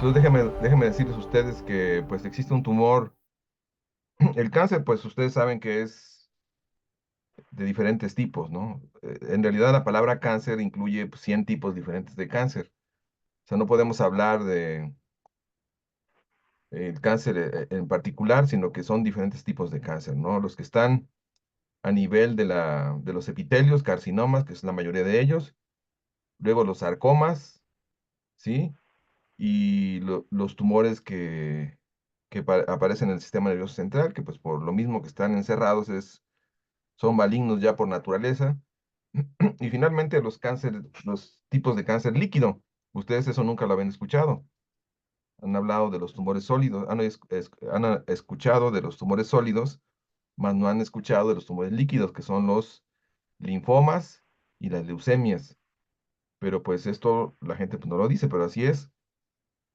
Entonces déjenme decirles a ustedes que pues existe un tumor. El cáncer, pues ustedes saben que es de diferentes tipos, ¿no? En realidad la palabra cáncer incluye pues, 100 tipos diferentes de cáncer. O sea, no podemos hablar de el cáncer en particular, sino que son diferentes tipos de cáncer, ¿no? Los que están a nivel de los epitelios, carcinomas, que es la mayoría de ellos, luego los sarcomas, ¿sí? Y los tumores que aparecen en el sistema nervioso central, que pues por lo mismo que están encerrados son malignos ya por naturaleza. Y finalmente los tipos de cáncer líquido. Ustedes eso nunca lo habían escuchado. Han hablado de los tumores sólidos, han escuchado de los tumores sólidos, mas no han escuchado de los tumores líquidos, que son los linfomas y las leucemias. Pero pues esto la gente pues, no lo dice, pero así es.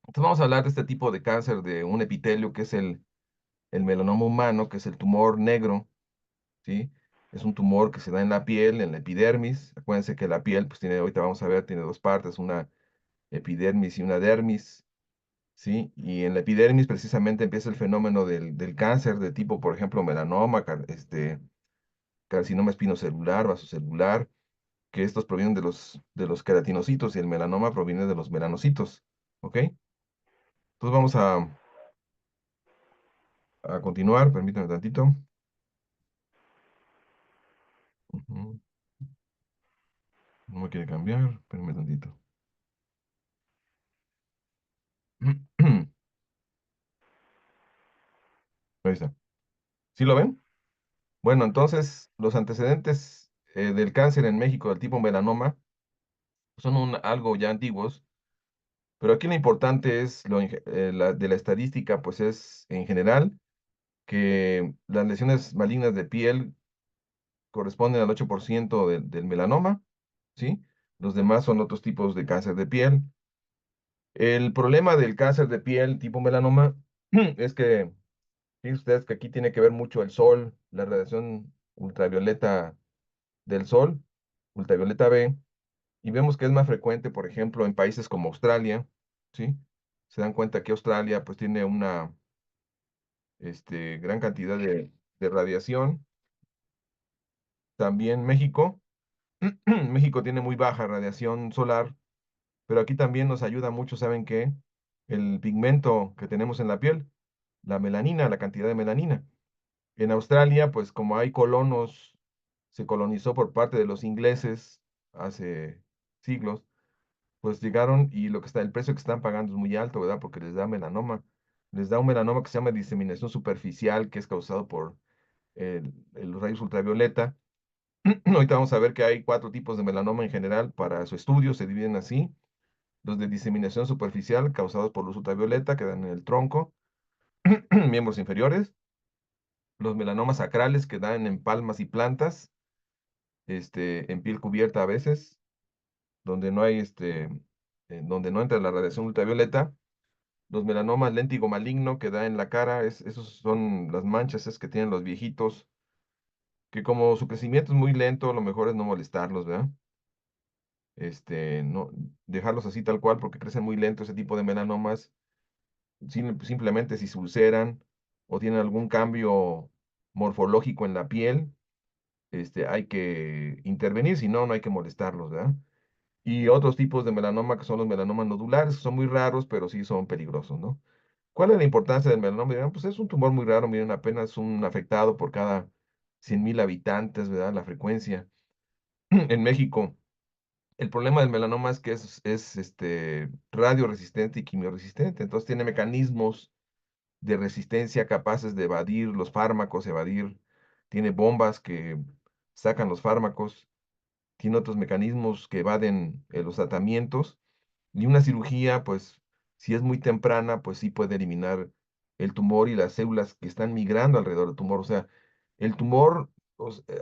Entonces vamos a hablar de este tipo de cáncer de un epitelio que es el melanoma humano, que es el tumor negro, ¿sí? Es un tumor que se da en la piel, en la epidermis. Acuérdense que la piel, pues tiene, ahorita vamos a ver, tiene dos partes, una epidermis y una dermis, ¿sí? Y en la epidermis precisamente empieza el fenómeno del cáncer de tipo, por ejemplo, melanoma, carcinoma espinocelular, vasocelular, que estos provienen de los queratinocitos y el melanoma proviene de los melanocitos, ¿ok? Entonces vamos a continuar, permítanme tantito. Ujú. No me quiere cambiar, espérenme tantito. Ahí está. ¿Sí lo ven? Bueno, entonces los antecedentes del cáncer en México del tipo melanoma son algo ya antiguos, pero aquí lo importante es de la estadística, pues es en general que las lesiones malignas de piel corresponden al 8% del melanoma, ¿sí? Los demás son otros tipos de cáncer de piel. El problema del cáncer de piel tipo melanoma es que, fíjense ustedes que aquí tiene que ver mucho el sol, la radiación ultravioleta del sol, ultravioleta B, y vemos que es más frecuente, por ejemplo, en países como Australia, ¿sí? Se dan cuenta que Australia pues tiene una gran cantidad de radiación. También México, México tiene muy baja radiación solar, pero aquí también nos ayuda mucho, ¿saben qué? El pigmento que tenemos en la piel, la melanina, la cantidad de melanina. En Australia, pues como hay colonos, se colonizó por parte de los ingleses hace siglos, pues llegaron y el precio que están pagando es muy alto, ¿verdad? Porque les da melanoma. Les da un melanoma que se llama diseminación superficial, que es causado por los rayos ultravioleta. Ahorita vamos a ver que hay 4 tipos de melanoma en general para su estudio, se dividen así. Los de diseminación superficial causados por luz ultravioleta, que dan en el tronco, miembros inferiores. Los melanomas sacrales que dan en palmas y plantas, en piel cubierta a veces, donde no hay donde no entra la radiación ultravioleta. Los melanomas léntigo maligno que da en la cara, esos son las manchas que tienen los viejitos, que como su crecimiento es muy lento, lo mejor es no molestarlos, ¿verdad? No dejarlos así tal cual porque crecen muy lento ese tipo de melanomas. Simplemente si se ulceran o tienen algún cambio morfológico en la piel, hay que intervenir, si no, no hay que molestarlos, ¿verdad? Y otros tipos de melanoma que son los melanomas nodulares, que son muy raros, pero sí son peligrosos, ¿no? ¿Cuál es la importancia del melanoma? Dirán, pues es un tumor muy raro, miren, apenas un afectado por cada 100,000 habitantes, ¿verdad? La frecuencia. En México, el problema del melanoma es que es radioresistente y quimioresistente, entonces tiene mecanismos de resistencia capaces de evadir los fármacos, tiene bombas que sacan los fármacos, tiene otros mecanismos que evaden los tratamientos y una cirugía, pues si es muy temprana, pues sí puede eliminar el tumor y las células que están migrando alrededor del tumor. O sea, el tumor,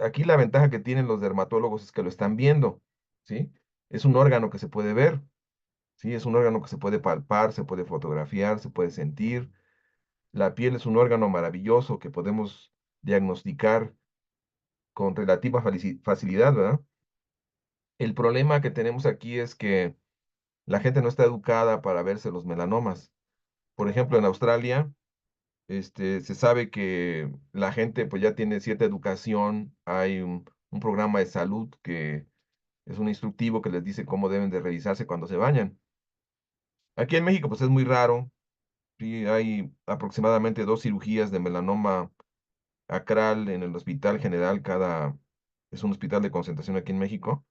aquí la ventaja que tienen los dermatólogos es que lo están viendo, ¿sí? Es un órgano que se puede ver, ¿sí? Es un órgano que se puede palpar, se puede fotografiar, se puede sentir. La piel es un órgano maravilloso que podemos diagnosticar con relativa facilidad, ¿verdad? El problema que tenemos aquí es que la gente no está educada para verse los melanomas. Por ejemplo, en Australia, se sabe que la gente pues ya tiene cierta educación, hay un programa de salud que es un instructivo que les dice cómo deben de revisarse cuando se bañan. Aquí en México pues es muy raro, sí, hay aproximadamente 2 cirugías de melanoma acral en el Hospital General es un hospital de concentración aquí en México.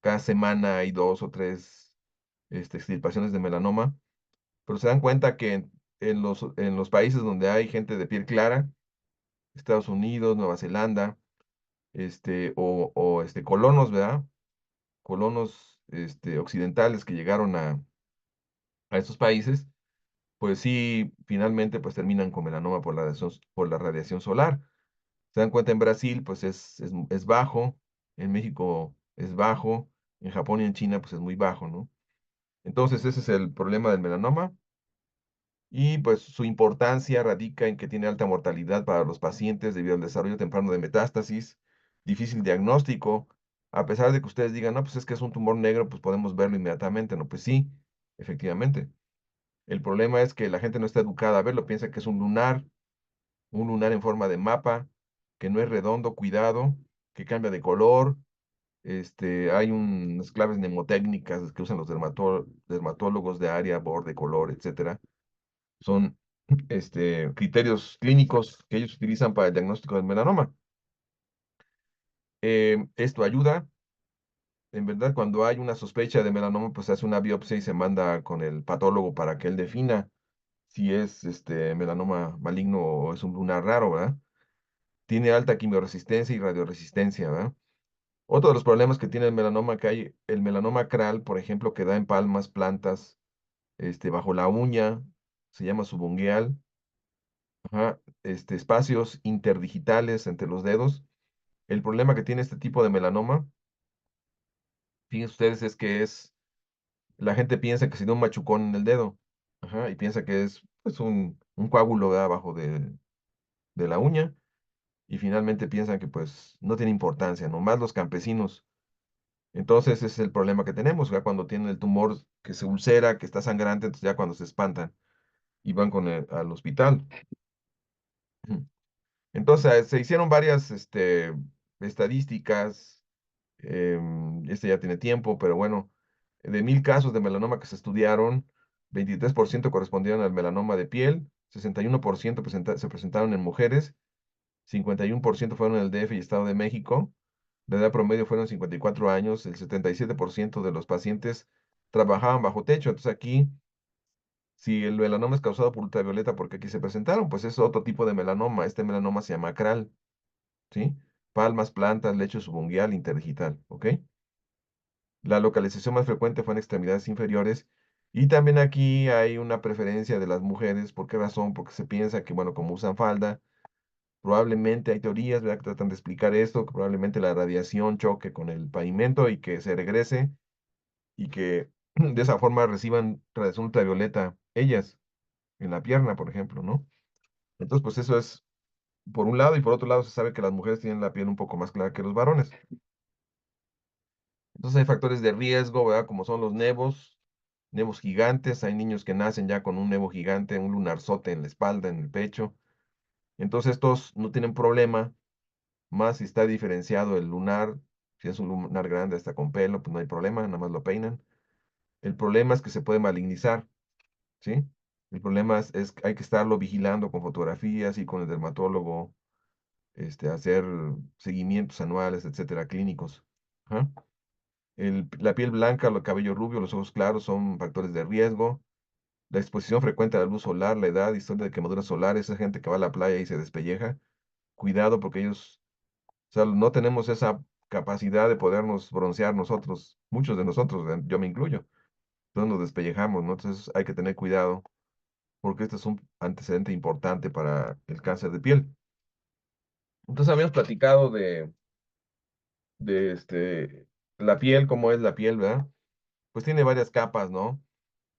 Cada semana hay 2 o 3 extirpaciones de melanoma, pero se dan cuenta que en los países donde hay gente de piel clara, Estados Unidos, Nueva Zelanda, o colonos, ¿verdad? Colonos, occidentales que llegaron a estos países, pues sí, finalmente, pues terminan con melanoma por la radiación solar. Se dan cuenta en Brasil, pues es bajo, en México es bajo, en Japón y en China, pues es muy bajo, ¿no? Entonces, ese es el problema del melanoma. Y pues su importancia radica en que tiene alta mortalidad para los pacientes debido al desarrollo temprano de metástasis, difícil diagnóstico, a pesar de que ustedes digan, no, pues es que es un tumor negro, pues podemos verlo inmediatamente, no, pues sí, efectivamente. El problema es que la gente no está educada a verlo, piensa que es un lunar en forma de mapa, que no es redondo, cuidado, que cambia de color. Hay unas claves mnemotécnicas que usan los dermatólogos de área, borde, color, etcétera. Son criterios clínicos que ellos utilizan para el diagnóstico del melanoma. Esto ayuda. En verdad, cuando hay una sospecha de melanoma, pues se hace una biopsia y se manda con el patólogo para que él defina si es melanoma maligno o es un lunar raro, ¿verdad? Tiene alta quimioresistencia y radioresistencia, ¿verdad? Otro de los problemas que tiene el melanoma, que hay el melanoma acral, por ejemplo, que da en palmas, plantas, bajo la uña, se llama subungueal, ajá, espacios interdigitales entre los dedos. El problema que tiene este tipo de melanoma, fíjense ustedes, es que la gente piensa que se da un machucón en el dedo, ajá, y piensa que es pues un coágulo de abajo de la uña, y finalmente piensan que pues no tiene importancia, nomás los campesinos. Entonces ese es el problema que tenemos, ya cuando tienen el tumor que se ulcera, que está sangrante, entonces ya cuando se espantan y van al hospital. Ujú. Entonces se hicieron varias estadísticas, ya tiene tiempo, pero bueno, de 1,000 casos de melanoma que se estudiaron, 23% correspondieron al melanoma de piel, 61% se presentaron en mujeres, 51% fueron en el DF y Estado de México, la edad promedio fueron 54 años, el 77% de los pacientes trabajaban bajo techo. Entonces aquí, si el melanoma es causado por ultravioleta, porque aquí se presentaron, pues es otro tipo de melanoma. Este melanoma se llama acral, ¿sí? Palmas, plantas, lecho subungual, interdigital, ¿ok? La localización más frecuente fue en extremidades inferiores. Y también aquí hay una preferencia de las mujeres. ¿Por qué razón? Porque se piensa que, bueno, como usan falda, probablemente hay teorías, ¿verdad?, que tratan de explicar esto, que probablemente la radiación choque con el pavimento y que se regrese y que de esa forma reciban radiación ultravioleta ellas en la pierna, por ejemplo, ¿no? Entonces, pues eso es por un lado, y por otro lado se sabe que las mujeres tienen la piel un poco más clara que los varones. Entonces hay factores de riesgo, ¿verdad? Como son los nevos gigantes, hay niños que nacen ya con un nevo gigante, un lunarzote en la espalda, en el pecho. Entonces estos no tienen problema, más si está diferenciado el lunar, si es un lunar grande hasta con pelo, pues no hay problema, nada más lo peinan. El problema es que se puede malignizar, ¿sí? El problema es que hay que estarlo vigilando con fotografías y con el dermatólogo, hacer seguimientos anuales, etcétera, clínicos. Ajá. La piel blanca, el cabello rubio, los ojos claros son factores de riesgo. La exposición frecuente a la luz solar, la edad, historia de quemaduras solares, esa gente que va a la playa y se despelleja. Cuidado porque ellos, o sea, no tenemos esa capacidad de podernos broncear nosotros, muchos de nosotros, yo me incluyo. Entonces nos despellejamos, ¿no? Entonces hay que tener cuidado porque este es un antecedente importante para el cáncer de piel. Entonces habíamos platicado de la piel, cómo es la piel, ¿verdad? Pues tiene varias capas, ¿no?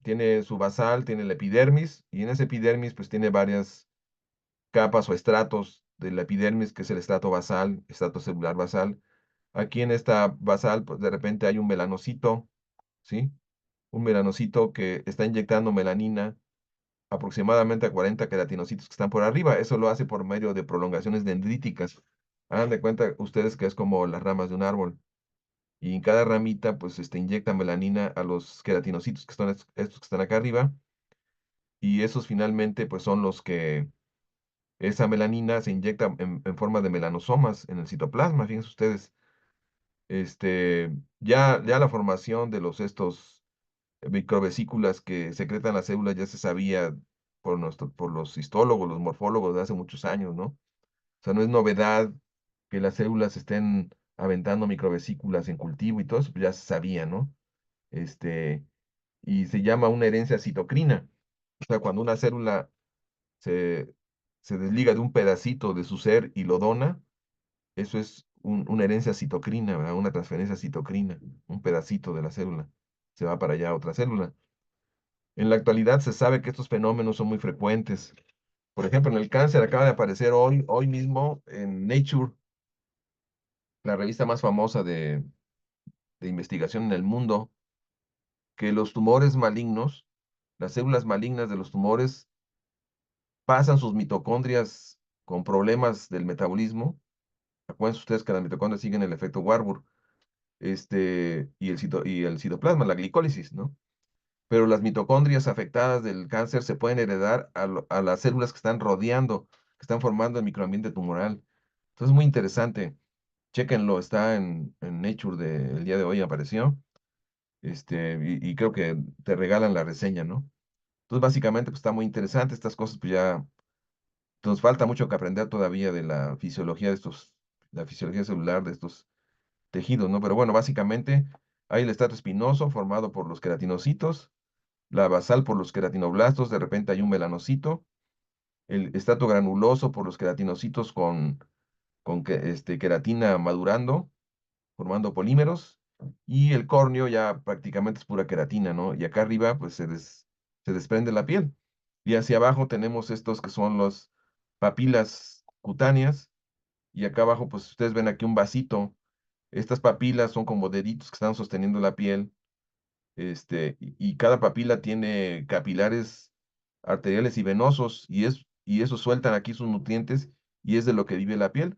Tiene su basal, tiene la epidermis, y en ese epidermis pues tiene varias capas o estratos de la epidermis, que es el estrato basal, estrato celular basal. Aquí en esta basal, pues de repente hay un melanocito, ¿sí? Un melanocito que está inyectando melanina aproximadamente a 40 queratinocitos que están por arriba. Eso lo hace por medio de prolongaciones dendríticas. Hagan de cuenta ustedes que es como las ramas de un árbol. Y en cada ramita, pues, inyecta melanina a los queratinocitos que están estos que están acá arriba. Y esos finalmente, pues, son los que esa melanina se inyecta en forma de melanosomas en el citoplasma. Fíjense ustedes, ya la formación de estos microvesículas que secretan las células ya se sabía por los histólogos, los morfólogos de hace muchos años, ¿no? O sea, no es novedad que las células estén aventando microvesículas en cultivo y todo eso, pues ya se sabía, ¿no? Este, y se llama una herencia citocrina. O sea, cuando una célula se, se desliga de un pedacito de su ser y lo dona, eso es una herencia citocrina, ¿verdad? Una transferencia citocrina, un pedacito de la célula se va para allá a otra célula. En la actualidad se sabe que estos fenómenos son muy frecuentes. Por ejemplo, en el cáncer acaba de aparecer hoy mismo en Nature, la revista más famosa de investigación en el mundo, que los tumores malignos, las células malignas de los tumores, pasan sus mitocondrias con problemas del metabolismo. Acuérdense ustedes que las mitocondrias siguen el efecto Warburg, y el citoplasma, la glicólisis, ¿no? Pero las mitocondrias afectadas del cáncer se pueden heredar a las células que están rodeando, que están formando el microambiente tumoral. Entonces es muy interesante. Chéquenlo, está en Nature el día de hoy apareció. Y creo que te regalan la reseña, ¿no? Entonces, básicamente, pues está muy interesante. Estas cosas, pues ya nos falta mucho que aprender todavía de la fisiología celular de estos tejidos, ¿no? Pero bueno, básicamente hay el estrato espinoso formado por los queratinocitos, la basal por los queratinoblastos, de repente hay un melanocito, el estrato granuloso por los queratinocitos con queratina madurando, formando polímeros, y el córneo ya prácticamente es pura queratina, ¿no? Y acá arriba, pues se desprende la piel. Y hacia abajo tenemos estos que son los papilas cutáneas, y acá abajo, pues ustedes ven aquí un vasito. Estas papilas son como deditos que están sosteniendo la piel, y cada papila tiene capilares arteriales y venosos, y esos sueltan aquí sus nutrientes, y es de lo que vive la piel.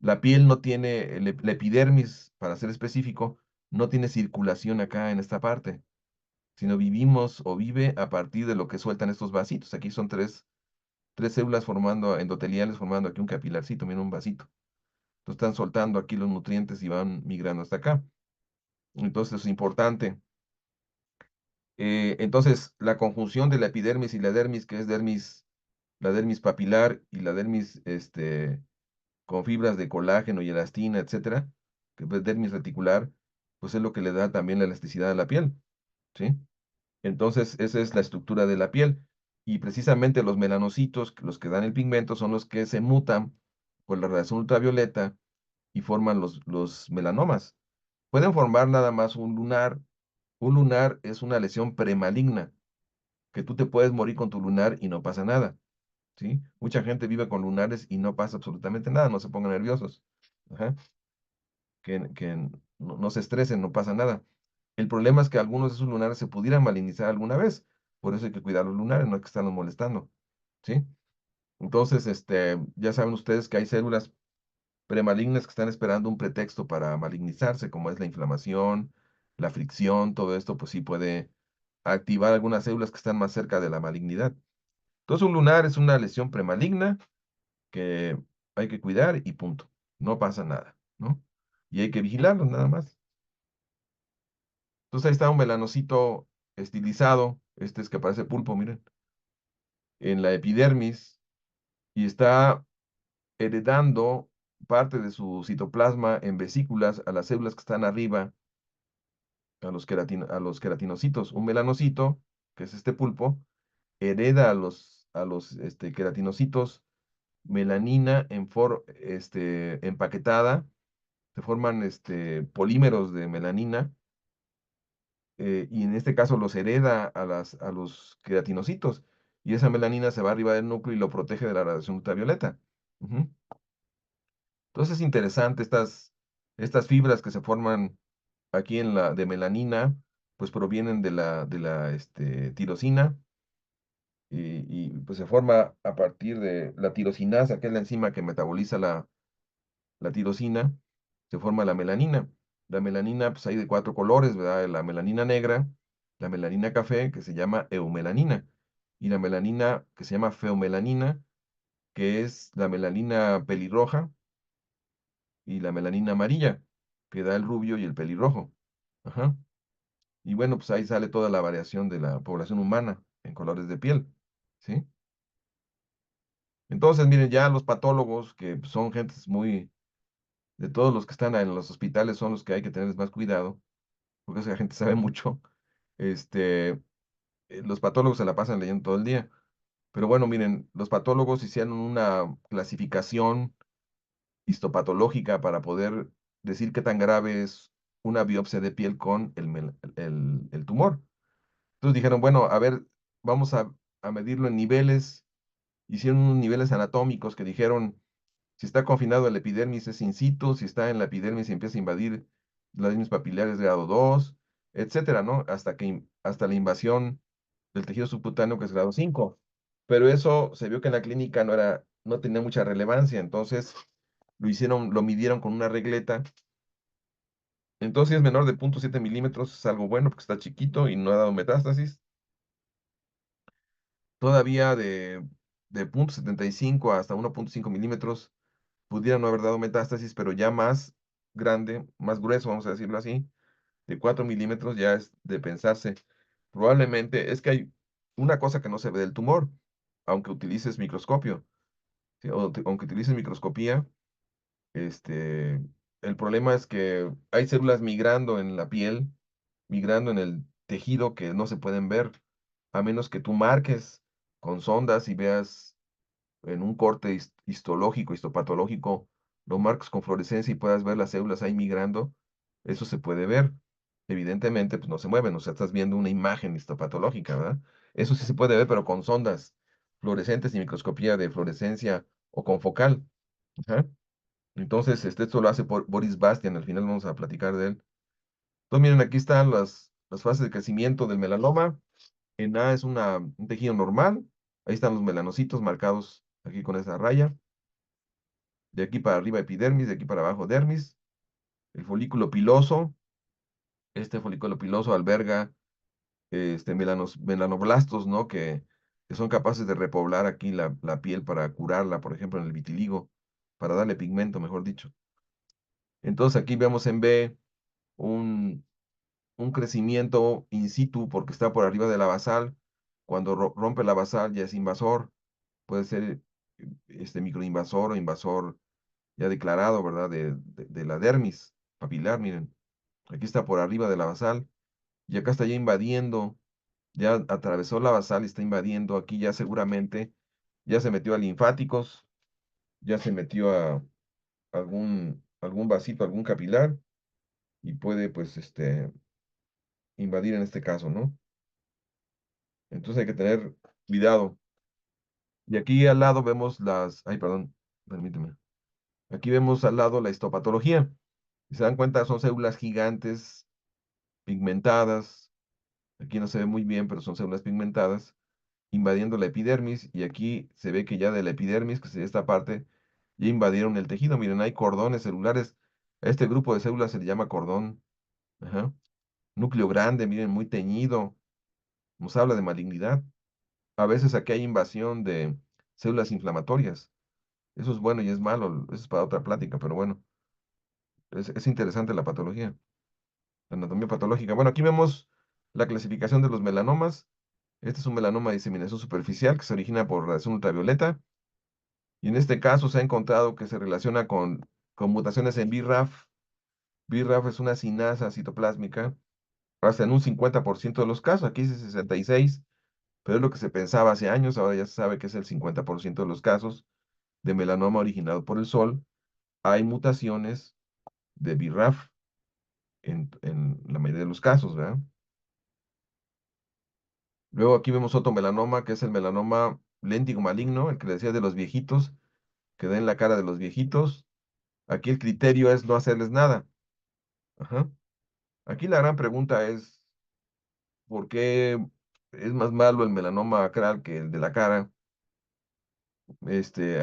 La piel no tiene, la epidermis, para ser específico, no tiene circulación acá en esta parte, sino vivimos o vive a partir de lo que sueltan estos vasitos. Aquí son tres células formando, endoteliales, formando aquí un capilarcito, mira un vasito. Entonces están soltando aquí los nutrientes y van migrando hasta acá. Entonces es importante. Entonces, la conjunción de la epidermis y la dermis, que es la dermis papilar y la dermis con fibras de colágeno y elastina, etcétera, que es dermis reticular, pues es lo que le da también la elasticidad a la piel, ¿sí? Entonces, esa es la estructura de la piel. Y precisamente los melanocitos, los que dan el pigmento, son los que se mutan por la radiación ultravioleta y forman los melanomas. Pueden formar nada más un lunar. Un lunar es una lesión premaligna, que tú te puedes morir con tu lunar y no pasa nada, ¿sí? Mucha gente vive con lunares y no pasa absolutamente nada, no se pongan nerviosos, ajá, que no se estresen, no pasa nada. El problema es que algunos de esos lunares se pudieran malignizar alguna vez, por eso hay que cuidar los lunares, no hay que estarlos molestando, ¿sí? Entonces, ya saben ustedes que hay células premalignas que están esperando un pretexto para malignizarse, como es la inflamación, la fricción, todo esto, pues sí puede activar algunas células que están más cerca de la malignidad. Entonces, un lunar es una lesión premaligna que hay que cuidar y punto. No pasa nada, ¿no? Y hay que vigilarlo nada más. Entonces, ahí está un melanocito estilizado, este es que parece pulpo, miren, en la epidermis y está heredando parte de su citoplasma en vesículas a las células que están arriba, a los queratinocitos. Un melanocito, que es este pulpo, hereda a los queratinocitos melanina empaquetada, se forman polímeros de melanina, y en este caso los hereda a los queratinocitos, y esa melanina se va arriba del núcleo y lo protege de la radiación ultravioleta. Ujú. Entonces es interesante estas fibras que se forman aquí de melanina, pues provienen de la tirosina, pues se forma a partir de la tirosinasa, que es la enzima que metaboliza la tirosina, se forma la melanina. La melanina, pues hay de cuatro colores, ¿verdad? La melanina negra, la melanina café, que se llama eumelanina, y la melanina que se llama feomelanina, que es la melanina pelirroja, y la melanina amarilla, que da el rubio y el pelirrojo. Ajá. Y bueno, pues ahí sale toda la variación de la población humana en colores de piel, ¿sí? Entonces, miren, ya los patólogos, que son gentes muy, de todos los que están en los hospitales, son los que hay que tener más cuidado, porque esa gente sabe mucho. Este, los patólogos se la pasan leyendo todo el día. Pero bueno, miren, los patólogos hicieron una clasificación histopatológica para poder decir qué tan grave es una biopsia de piel con el tumor. Entonces dijeron, bueno, a ver, vamos a medirlo en niveles. Hicieron unos niveles anatómicos que dijeron, si está confinado el epidermis es in situ, si está en la epidermis y empieza a invadir las líneas papilares de grado 2, etcétera, ¿no? Hasta la invasión del tejido subcutáneo que es grado 5. Pero eso se vio que en la clínica no tenía mucha relevancia, entonces lo midieron con una regleta. Entonces, si es menor de 0,7 milímetros, es algo bueno porque está chiquito y no ha dado metástasis. Todavía de 0,75 hasta 1,5 milímetros pudiera no haber dado metástasis, pero ya más grande, más grueso, vamos a decirlo así, de 4 milímetros ya es de pensarse. Probablemente es que hay una cosa que no se ve del tumor, aunque utilices microscopio, ¿sí? Aunque utilices microscopía, este, el problema es que hay células migrando en la piel, migrando en el tejido que no se pueden ver, a menos que tú marques con sondas y veas en un corte histológico, histopatológico, lo marcas con fluorescencia y puedas ver las células ahí migrando, eso se puede ver. Evidentemente, pues no se mueven, o sea, estás viendo una imagen histopatológica, ¿verdad? Eso sí se puede ver, pero con sondas fluorescentes y microscopía de fluorescencia o con focal. Ajá. Entonces, esto lo hace por Boris Bastian, al final vamos a platicar de él. Entonces, miren, aquí están las fases de crecimiento del melanoma. En A es un tejido normal. Ahí están los melanocitos marcados aquí con esa raya. De aquí para arriba epidermis, de aquí para abajo dermis. El folículo piloso. Este folículo piloso alberga melanoblastos, ¿no? Que son capaces de repoblar aquí la piel para curarla, por ejemplo, en el vitiligo, para darle pigmento, mejor dicho. Entonces aquí vemos en B un, un crecimiento in situ porque está por arriba de la basal. Cuando rompe la basal ya es invasor. Puede ser microinvasor o invasor ya declarado, ¿verdad? De la dermis papilar, miren. Aquí está por arriba de la basal y acá está ya invadiendo, ya atravesó la basal y está invadiendo. Aquí ya seguramente ya se metió a linfáticos, ya se metió a algún vasito, algún capilar y puede, pues, invadir en este caso, ¿no? Entonces hay que tener cuidado. Y aquí al lado vemos ay, perdón, permíteme. Aquí vemos al lado la histopatología. Si se dan cuenta, son células gigantes, pigmentadas. Aquí no se ve muy bien, pero son células pigmentadas, invadiendo la epidermis. Y aquí se ve que ya de la epidermis, que sería esta parte, ya invadieron el tejido. Miren, hay cordones celulares. A este grupo de células se le llama cordón. Ajá. Núcleo grande, miren, muy teñido. Nos habla de malignidad. A veces aquí hay invasión de células inflamatorias. Eso es bueno y es malo. Eso es para otra plática, pero bueno, es interesante la patología, la anatomía patológica. Bueno, aquí vemos la clasificación de los melanomas. Este es un melanoma de diseminación superficial que se origina por radiación ultravioleta. Y en este caso se ha encontrado que se relaciona con mutaciones en BRAF. BRAF es una sinasa citoplásmica. Hasta en un 50% de los casos, aquí dice 66%, pero es lo que se pensaba hace años. Ahora ya se sabe que es el 50% de los casos de melanoma originado por el sol. Hay mutaciones de BRAF en la mayoría de los casos, ¿verdad? Luego aquí vemos otro melanoma, que es el melanoma léntico maligno, el que le decía de los viejitos, que da en la cara de los viejitos. Aquí el criterio es no hacerles nada. Ajá. Aquí la gran pregunta es, ¿por qué es más malo el melanoma acral que el de la cara.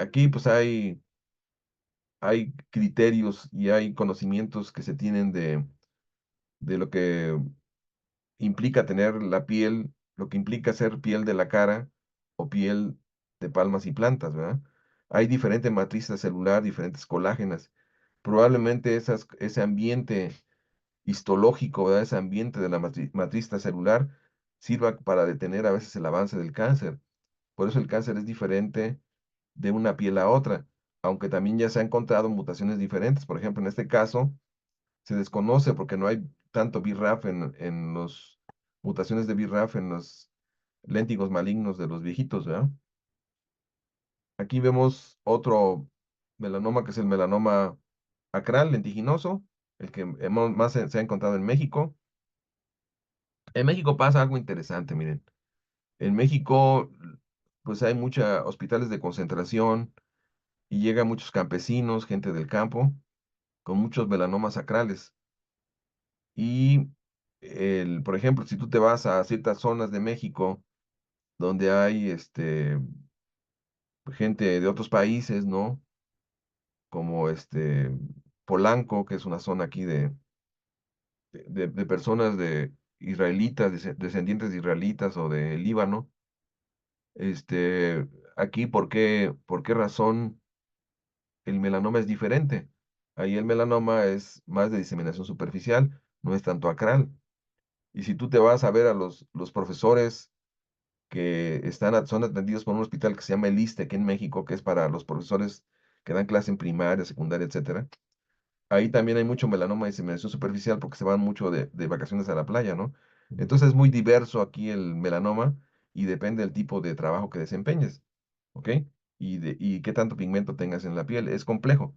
Aquí pues hay criterios y hay conocimientos que se tienen de lo que implica tener la piel, lo que implica ser piel de la cara o piel de palmas y plantas, ¿verdad? Hay diferente matriz celular, diferentes colágenas. Probablemente ese ambiente histológico, ¿verdad? Ese ambiente de la matriz celular sirva para detener a veces el avance del cáncer. Por eso el cáncer es diferente de una piel a otra, aunque también ya se han encontrado mutaciones diferentes. Por ejemplo, en este caso, se desconoce porque no hay tanto BRAF en los mutaciones de BRAF en los léntigos malignos de los viejitos, ¿verdad? Aquí vemos otro melanoma que es el melanoma acral lentiginoso, el que más se ha encontrado en México. En México pasa algo interesante, miren. En México, pues hay muchos hospitales de concentración y llegan muchos campesinos, gente del campo, con muchos melanomas acrales. Y, por ejemplo, si tú te vas a ciertas zonas de México donde hay gente de otros países, ¿no? Como Polanco, que es una zona aquí de personas de israelitas, descendientes de israelitas o de Líbano. Aquí, ¿por qué razón el melanoma es diferente? Ahí el melanoma es más de diseminación superficial, no es tanto acral. Y si tú te vas a ver a los profesores que son atendidos por un hospital que se llama el ISSSTE, aquí en México, que es para los profesores que dan clase en primaria, secundaria, etcétera. Ahí también hay mucho melanoma de diseminación superficial porque se van mucho de vacaciones a la playa, ¿no? Entonces es muy diverso aquí el melanoma y depende del tipo de trabajo que desempeñes, ¿ok? Y qué tanto pigmento tengas en la piel. Es complejo,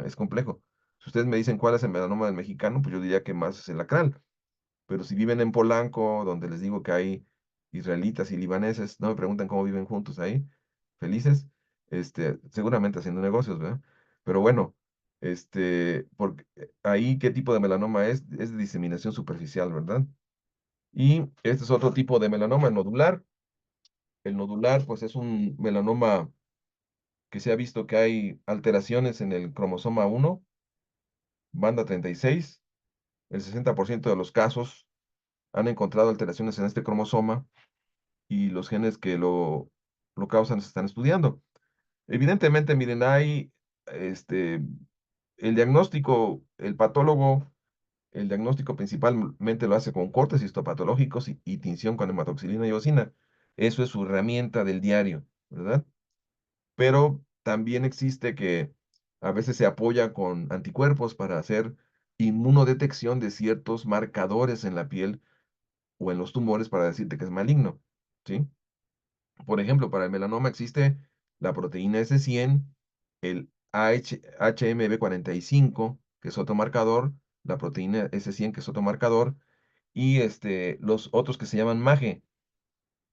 es complejo. Si ustedes me dicen cuál es el melanoma del mexicano, pues yo diría que más es el acral. Pero si viven en Polanco, donde les digo que hay israelitas y libaneses, no me preguntan cómo viven juntos ahí, felices, seguramente haciendo negocios, ¿verdad? Pero bueno, porque ahí qué tipo de melanoma es de diseminación superficial, ¿verdad? Y este es otro tipo de melanoma, el nodular. El nodular, pues es un melanoma que se ha visto que hay alteraciones en el cromosoma 1, banda 36. El 60% de los casos han encontrado alteraciones en este cromosoma y los genes que lo causan se están estudiando. Evidentemente, miren, este, el diagnóstico, el diagnóstico principalmente lo hace con cortes histopatológicos y tinción con hematoxilina y eosina. Eso es su herramienta del diario, ¿verdad? Pero también existe que a veces se apoya con anticuerpos para hacer inmunodetección de ciertos marcadores en la piel o en los tumores para decirte que es maligno, ¿sí? Por ejemplo, para el melanoma existe la proteína S100, el HMB45, que es otro marcador, la proteína S100, que es otro marcador, y los otros que se llaman MAGE,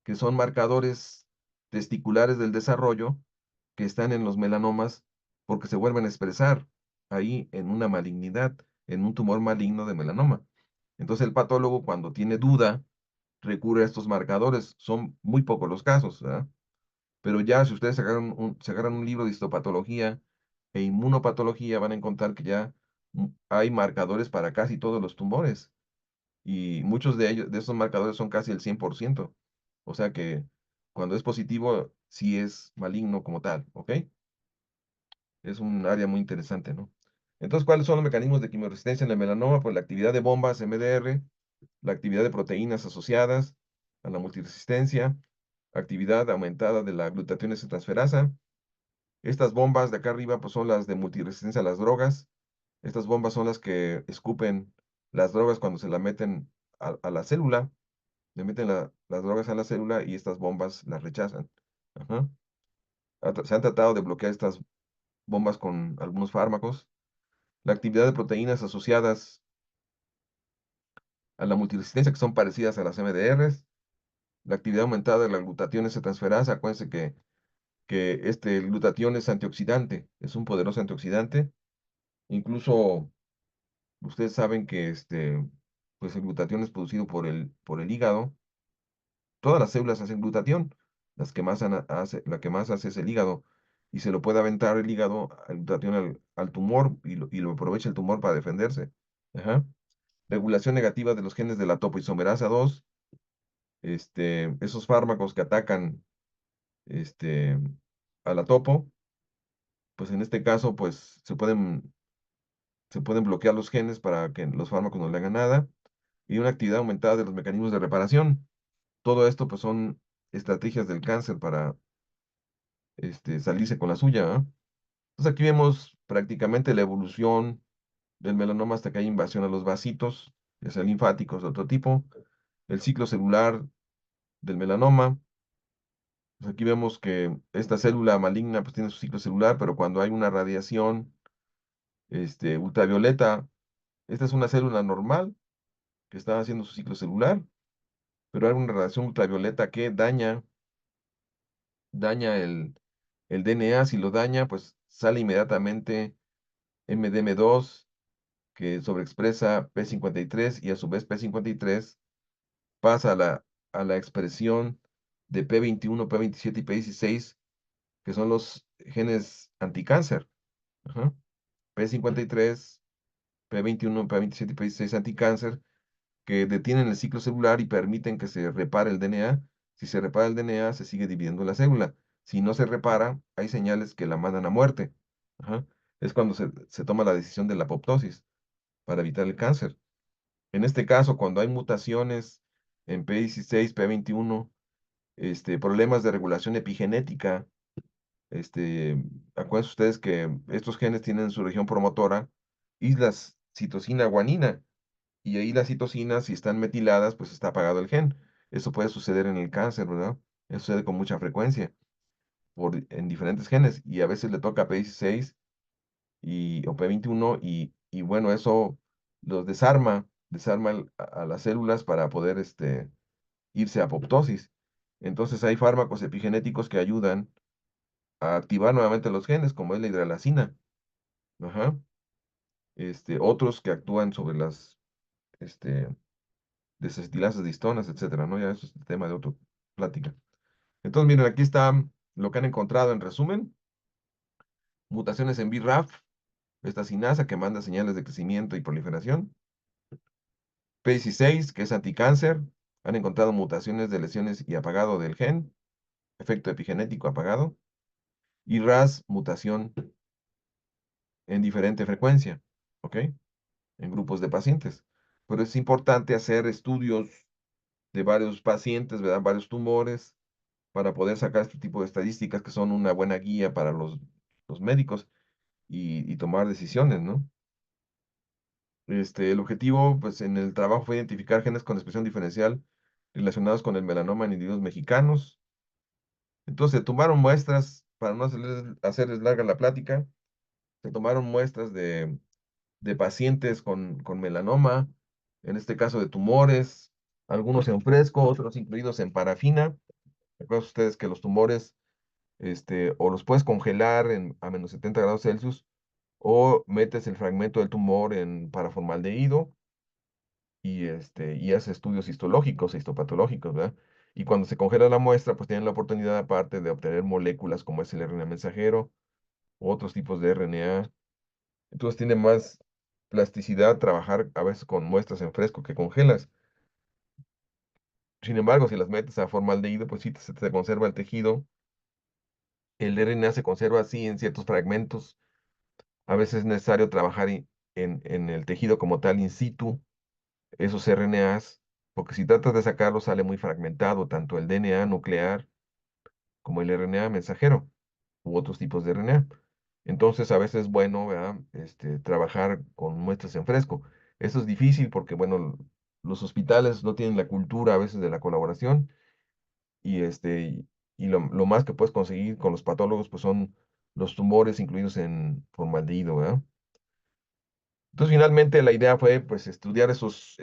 que son marcadores testiculares del desarrollo que están en los melanomas porque se vuelven a expresar ahí en una malignidad, en un tumor maligno de melanoma. Entonces el patólogo cuando tiene duda recurre a estos marcadores. Son muy pocos los casos, ¿verdad? Pero ya si ustedes se agarran un libro de histopatología e inmunopatología, van a encontrar que ya hay marcadores para casi todos los tumores. Y muchos de ellos, de esos marcadores son casi el 100%. O sea que cuando es positivo, sí es maligno como tal, ¿ok? Es un área muy interesante, ¿no? Entonces, ¿cuáles son los mecanismos de quimioresistencia en el melanoma? Pues la actividad de bombas MDR, la actividad de proteínas asociadas a la multiresistencia, actividad aumentada de la glutatión transferasa. Estas bombas de acá arriba pues son las de multiresistencia a las drogas. Estas bombas son las que escupen las drogas cuando se la meten a la célula. Le meten las drogas a la célula y estas bombas las rechazan. Ajá. Se han tratado de bloquear estas bombas con algunos fármacos. La actividad de proteínas asociadas a la multiresistencia que son parecidas a las MDRs. La actividad aumentada de la glutatión transferasa. Acuérdense que el glutatión es antioxidante, es un poderoso antioxidante. Incluso ustedes saben que pues el glutatión es producido por el hígado todas las células hacen glutatión, la que más hace es el hígado, y se lo puede aventar el hígado, al glutatión al tumor, y lo aprovecha el tumor para defenderse. Ajá. Regulación negativa de los genes de la topoisomerasa 2, esos fármacos que atacan este, a la topo, pues en este caso, pues se pueden bloquear los genes para que los fármacos no le hagan nada, y una actividad aumentada de los mecanismos de reparación. Todo esto, pues, son estrategias del cáncer para salirse con la suya, ¿ah? Entonces aquí vemos prácticamente la evolución del melanoma hasta que hay invasión a los vasitos, ya sean linfáticos de otro tipo, el ciclo celular del melanoma. Pues aquí vemos que esta célula maligna pues tiene su ciclo celular, pero cuando hay una radiación ultravioleta, esta es una célula normal que está haciendo su ciclo celular, pero hay una radiación ultravioleta que daña el DNA. Si lo daña, pues sale inmediatamente MDM2, que sobreexpresa P53, y a su vez P53 pasa a la expresión de P21, P27 y P16, que son los genes anticáncer. Ajá. P53, P21, P27 y P16 anticáncer, que detienen el ciclo celular y permiten que se repare el DNA. Si se repara el DNA, se sigue dividiendo la célula. Si no se repara, hay señales que la mandan a muerte. Ajá. Es cuando se toma la decisión de la apoptosis para evitar el cáncer. En este caso, cuando hay mutaciones en P16, P21, problemas de regulación epigenética, acuérdense ustedes que estos genes tienen en su región promotora islas citosina guanina, y ahí las citocinas, si están metiladas, pues está apagado el gen. Eso puede suceder en el cáncer, ¿verdad? Eso sucede con mucha frecuencia en diferentes genes, y a veces le toca P16 o P21, y bueno, eso los desarma a las células para poder irse a apoptosis. Entonces hay fármacos epigenéticos que ayudan a activar nuevamente los genes, como es la hidralacina. Ajá. Otros que actúan sobre las este, desestilasas de histonas, etcétera, ¿no? Ya eso es tema de otra plática. Entonces, miren, aquí está lo que han encontrado en resumen: mutaciones en BRAF, esta sinasa que manda señales de crecimiento y proliferación. P16, que es anticáncer, han encontrado mutaciones de lesiones y apagado del gen, efecto epigenético apagado. Y RAS, mutación en diferente frecuencia, ¿ok? En grupos de pacientes. Pero es importante hacer estudios de varios pacientes, ¿verdad? Varios tumores, para poder sacar este tipo de estadísticas que son una buena guía para los médicos, y tomar decisiones, ¿no? El objetivo, pues, en el trabajo fue identificar genes con expresión diferencial relacionados con el melanoma en individuos mexicanos. Entonces, se tomaron muestras, para no hacerles larga la plática, se tomaron muestras de pacientes con melanoma, en este caso de tumores, algunos en fresco, otros incluidos en parafina. Recuerden ustedes que los tumores, o los puedes congelar a -70 °C, o metes el fragmento del tumor en paraformaldehído, y haces estudios histológicos e histopatológicos, ¿verdad? Y cuando se congela la muestra, pues tienen la oportunidad aparte de obtener moléculas como es el RNA mensajero u otros tipos de RNA. Entonces tiene más plasticidad trabajar a veces con muestras en fresco que congelas. Sin embargo, si las metes a formaldehído, pues sí se te conserva el tejido. El RNA se conserva así en ciertos fragmentos. A veces es necesario trabajar en el tejido como tal, in situ, esos RNAs, porque si tratas de sacarlo sale muy fragmentado, tanto el DNA nuclear como el RNA mensajero u otros tipos de RNA. Entonces, a veces es bueno, ¿verdad? Trabajar con muestras en fresco. Eso es difícil porque, bueno, los hospitales no tienen la cultura a veces de la colaboración, y lo más que puedes conseguir con los patólogos, pues, son los tumores incluidos en formaldehído, ¿verdad? Entonces, finalmente, la idea fue, pues, estudiar esos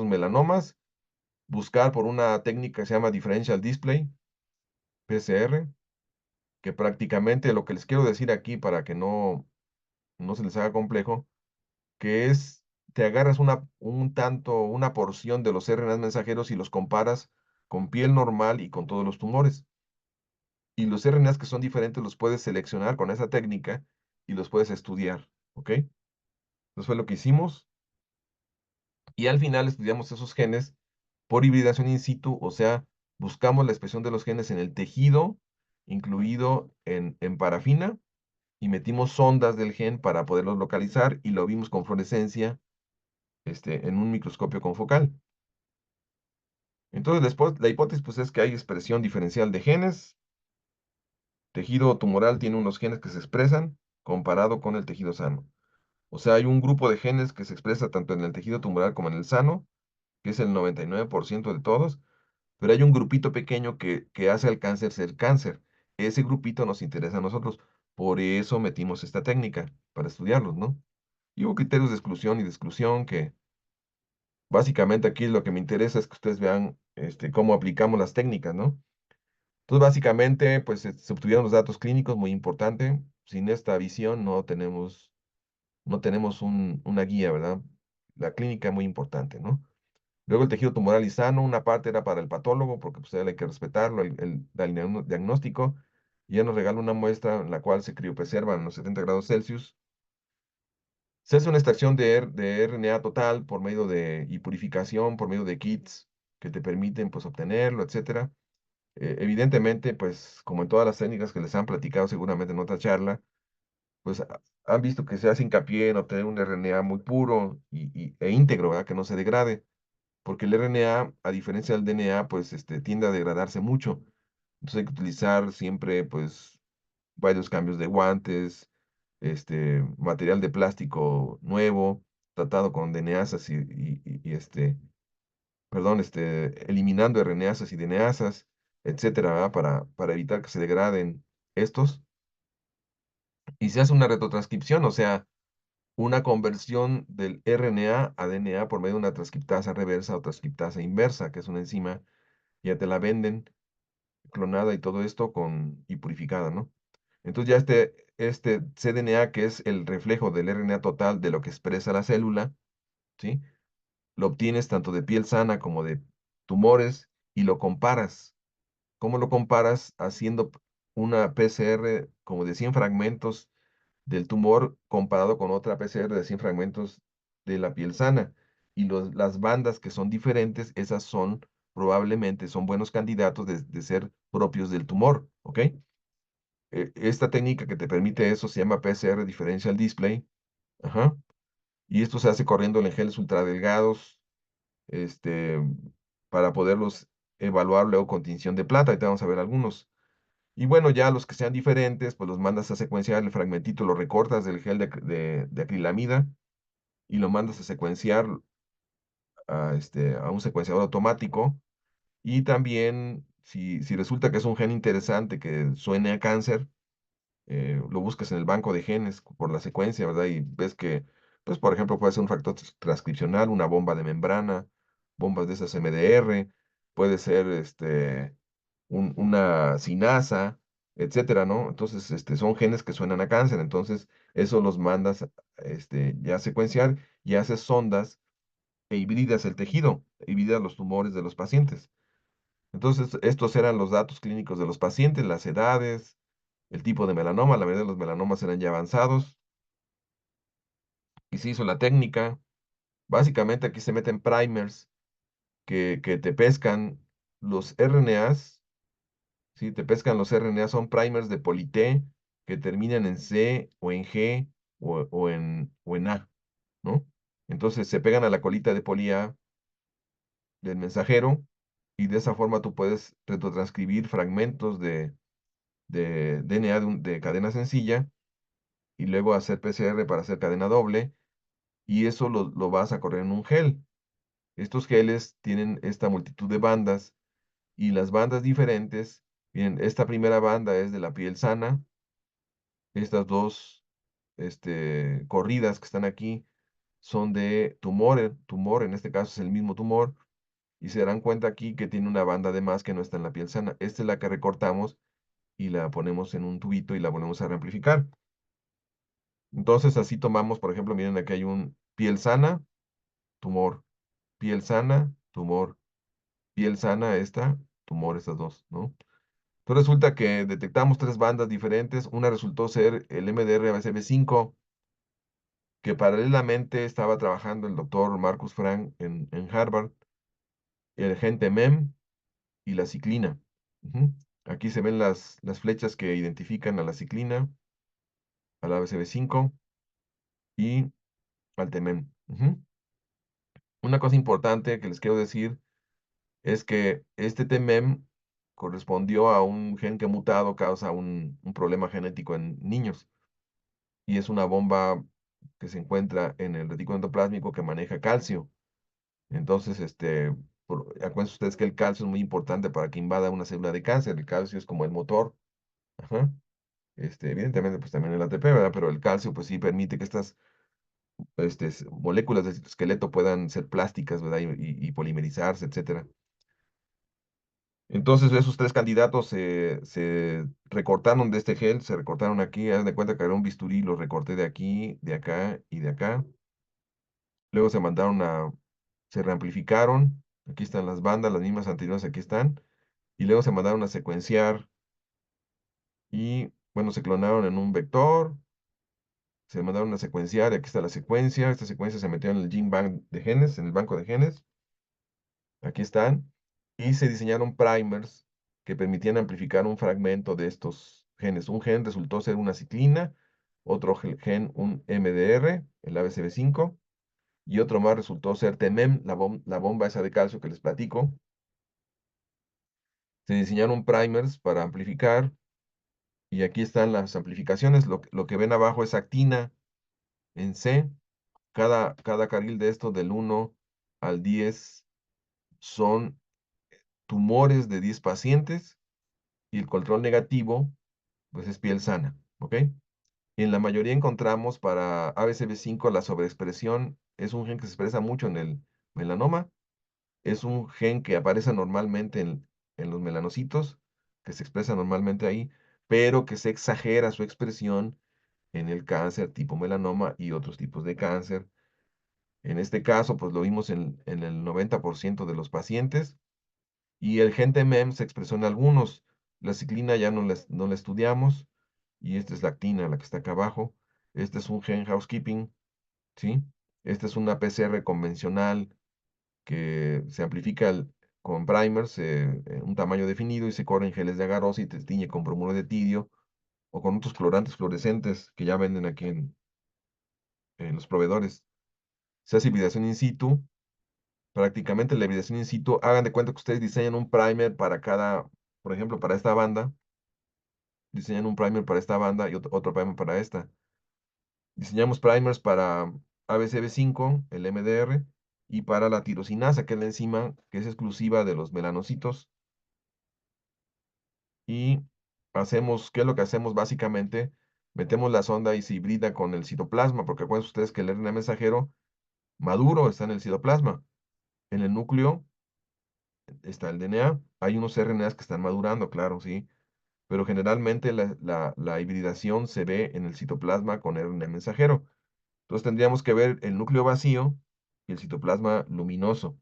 melanomas, buscar por una técnica que se llama Differential Display, PCR, que prácticamente lo que les quiero decir aquí para que no se les haga complejo, que es, te agarras una porción de los RNAs mensajeros y los comparas con piel normal y con todos los tumores. Y los RNAs que son diferentes los puedes seleccionar con esa técnica y los puedes estudiar, ¿ok? Eso fue lo que hicimos. Y al final estudiamos esos genes por hibridación in situ, o sea, buscamos la expresión de los genes en el tejido, incluido en parafina, y metimos sondas del gen para poderlos localizar y lo vimos con fluorescencia en un microscopio confocal. Entonces, después, la hipótesis pues, es que hay expresión diferencial de genes. Tejido tumoral tiene unos genes que se expresan comparado con el tejido sano. O sea, hay un grupo de genes que se expresa tanto en el tejido tumoral como en el sano, que es el 99% de todos, pero hay un grupito pequeño que hace al cáncer ser cáncer. Ese grupito nos interesa a nosotros. Por eso metimos esta técnica, para estudiarlos, ¿no? Y hubo criterios de exclusión y de exclusión que básicamente aquí lo que me interesa es que ustedes vean cómo aplicamos las técnicas, ¿no? Entonces, básicamente, pues se obtuvieron los datos clínicos, muy importante. Sin esta visión no tenemos una guía, ¿verdad? La clínica muy importante, ¿no? Luego el tejido tumoral y sano, una parte era para el patólogo, porque pues a él hay que respetarlo, el diagnóstico, y ya nos regala una muestra en la cual se criopreserva en los 70 grados Celsius. Se hace una extracción de RNA total por medio y purificación por medio de kits que te permiten pues obtenerlo, etcétera. Evidentemente, pues como en todas las técnicas que les han platicado seguramente en otra charla, pues han visto que se hace hincapié en obtener un RNA muy puro e íntegro, ¿verdad? Que no se degrade, porque el RNA, a diferencia del DNA, pues tiende a degradarse mucho. Entonces hay que utilizar siempre, pues, varios cambios de guantes, material de plástico nuevo, tratado con DNAsas perdón, eliminando RNAsas y DNAsas, etcétera, ¿verdad? Para evitar que se degraden estos. Y se hace una retrotranscripción, o sea, una conversión del RNA a DNA por medio de una transcriptasa reversa o transcriptasa inversa, que es una enzima, ya te la venden clonada y todo esto y purificada, ¿no? Entonces ya este cDNA, que es el reflejo del RNA total de lo que expresa la célula, ¿sí? Lo obtienes tanto de piel sana como de tumores y lo comparas. ¿Cómo lo comparas? Haciendo una PCR como de 100 fragmentos del tumor comparado con otra PCR de 100 fragmentos de la piel sana. Y las bandas que son diferentes, esas probablemente son buenos candidatos de ser propios del tumor, ¿ok? Esta técnica que te permite eso se llama PCR Differential Display. Ajá. Y esto se hace corriendo en geles ultradelgados, este, para poderlos evaluar luego con tinción de plata. Ahorita vamos a ver algunos. Y bueno, ya los que sean diferentes, pues los mandas a secuenciar el fragmentito, lo recortas del gel de acrilamida y lo mandas a secuenciar a un secuenciador automático. Y también, si resulta que es un gen interesante que suene a cáncer, lo buscas en el banco de genes por la secuencia, ¿verdad? Y ves que, pues, por ejemplo, puede ser un factor transcripcional, una bomba de membrana, bombas de esas MDR, puede ser una sinasa, etcétera, ¿no? Entonces, son genes que suenan a cáncer, entonces eso los mandas ya a secuenciar y haces sondas e hibridas el tejido, hibridas los tumores de los pacientes. Entonces, estos eran los datos clínicos de los pacientes, las edades, el tipo de melanoma, la mayoría de los melanomas eran ya avanzados, y se hizo la técnica. Básicamente aquí se meten primers que te pescan los RNAs, ¿sí? Te pescan los RNAs, son primers de polité que terminan en C o en G o en A, ¿no? Entonces se pegan a la colita de poli A del mensajero y de esa forma tú puedes retrotranscribir fragmentos de DNA de cadena sencilla y luego hacer PCR para hacer cadena doble y eso lo vas a correr en un gel. Estos geles tienen esta multitud de bandas y las bandas diferentes, bien, esta primera banda es de la piel sana, estas dos corridas que están aquí son de tumor en este caso es el mismo tumor, y se darán cuenta aquí que tiene una banda de más que no está en la piel sana. Esta es la que recortamos y la ponemos en un tubito y la volvemos a reamplificar. Entonces así tomamos, por ejemplo, miren aquí hay un piel sana, tumor, piel sana, tumor. piel sana, esta, tumor, estas dos, ¿no? Entonces resulta que detectamos tres bandas diferentes. Una resultó ser el MDR-ABCB5, que paralelamente estaba trabajando el doctor Marcus Frank en Harvard, el gen TEMEM y la ciclina. Ujú. Aquí se ven las flechas que identifican a la ciclina, al ABCB5 y al TEMEM. Ujú. Una cosa importante que les quiero decir es que este TEMEM correspondió a un gen que mutado causa un problema genético en niños y es una bomba que se encuentra en el retículo endoplásmico que maneja calcio. Entonces, acuérdense ustedes que el calcio es muy importante para que invada una célula de cáncer. El calcio es como el motor. Ajá. Evidentemente, pues también el ATP, ¿verdad? Pero el calcio, pues sí permite que estas moléculas del esqueleto puedan ser plásticas, ¿verdad? Y polimerizarse, etcétera. Entonces, esos tres candidatos se recortaron de este gel, se recortaron aquí. Haz de cuenta que era un bisturí, los recorté de aquí, de acá y de acá. Luego se reamplificaron. Aquí están las bandas, las mismas anteriores, aquí están. Y luego se mandaron a secuenciar y, bueno, se clonaron en un vector, se mandaron a secuenciar, y aquí está la secuencia. Esta secuencia se metió en el Gene Bank de genes, en el banco de genes. Aquí están. Y se diseñaron primers que permitían amplificar un fragmento de estos genes. Un gen resultó ser una ciclina, otro gen un MDR, el ABCB5, y otro más resultó ser TEMEM, la bomba esa de calcio que les platico. Se diseñaron primers para amplificar, y aquí están las amplificaciones. Lo que ven abajo es actina en C. Cada carril de esto del 1 al 10 son tumores de 10 pacientes y el control negativo, pues es piel sana, ¿ok? Y en la mayoría encontramos para ABCB5 la sobreexpresión, es un gen que se expresa mucho en el melanoma, es un gen que aparece normalmente en los melanocitos, que se expresa normalmente ahí, pero que se exagera su expresión en el cáncer tipo melanoma y otros tipos de cáncer. En este caso, pues lo vimos en el 90% de los pacientes. Y el gen TEMEM se expresó en algunos. La ciclina ya no la estudiamos. Y esta es la actina, la que está acá abajo. Este es un gen housekeeping, ¿sí? Esta es una PCR convencional que se amplifica con primers en un tamaño definido y se corre en geles de agarose y te tiñe con bromuro de tidio o con otros colorantes fluorescentes que ya venden aquí en los proveedores. Se hace hibridación in situ. Prácticamente la hibridación in situ, hagan de cuenta que ustedes diseñan un primer para cada, por ejemplo, para esta banda, diseñan un primer para esta banda y otro primer para esta. Diseñamos primers para ABCB5, el MDR, y para la tirosinasa, que es la enzima que es exclusiva de los melanocitos. Y ¿qué es lo que hacemos básicamente? Metemos la sonda y se hibrida con el citoplasma, porque acuérdense ustedes que el RNA mensajero maduro está en el citoplasma. En el núcleo está el DNA. Hay unos RNAs que están madurando, claro, sí. Pero generalmente la hibridación se ve en el citoplasma con RNA mensajero. Entonces tendríamos que ver el núcleo vacío y el citoplasma luminoso.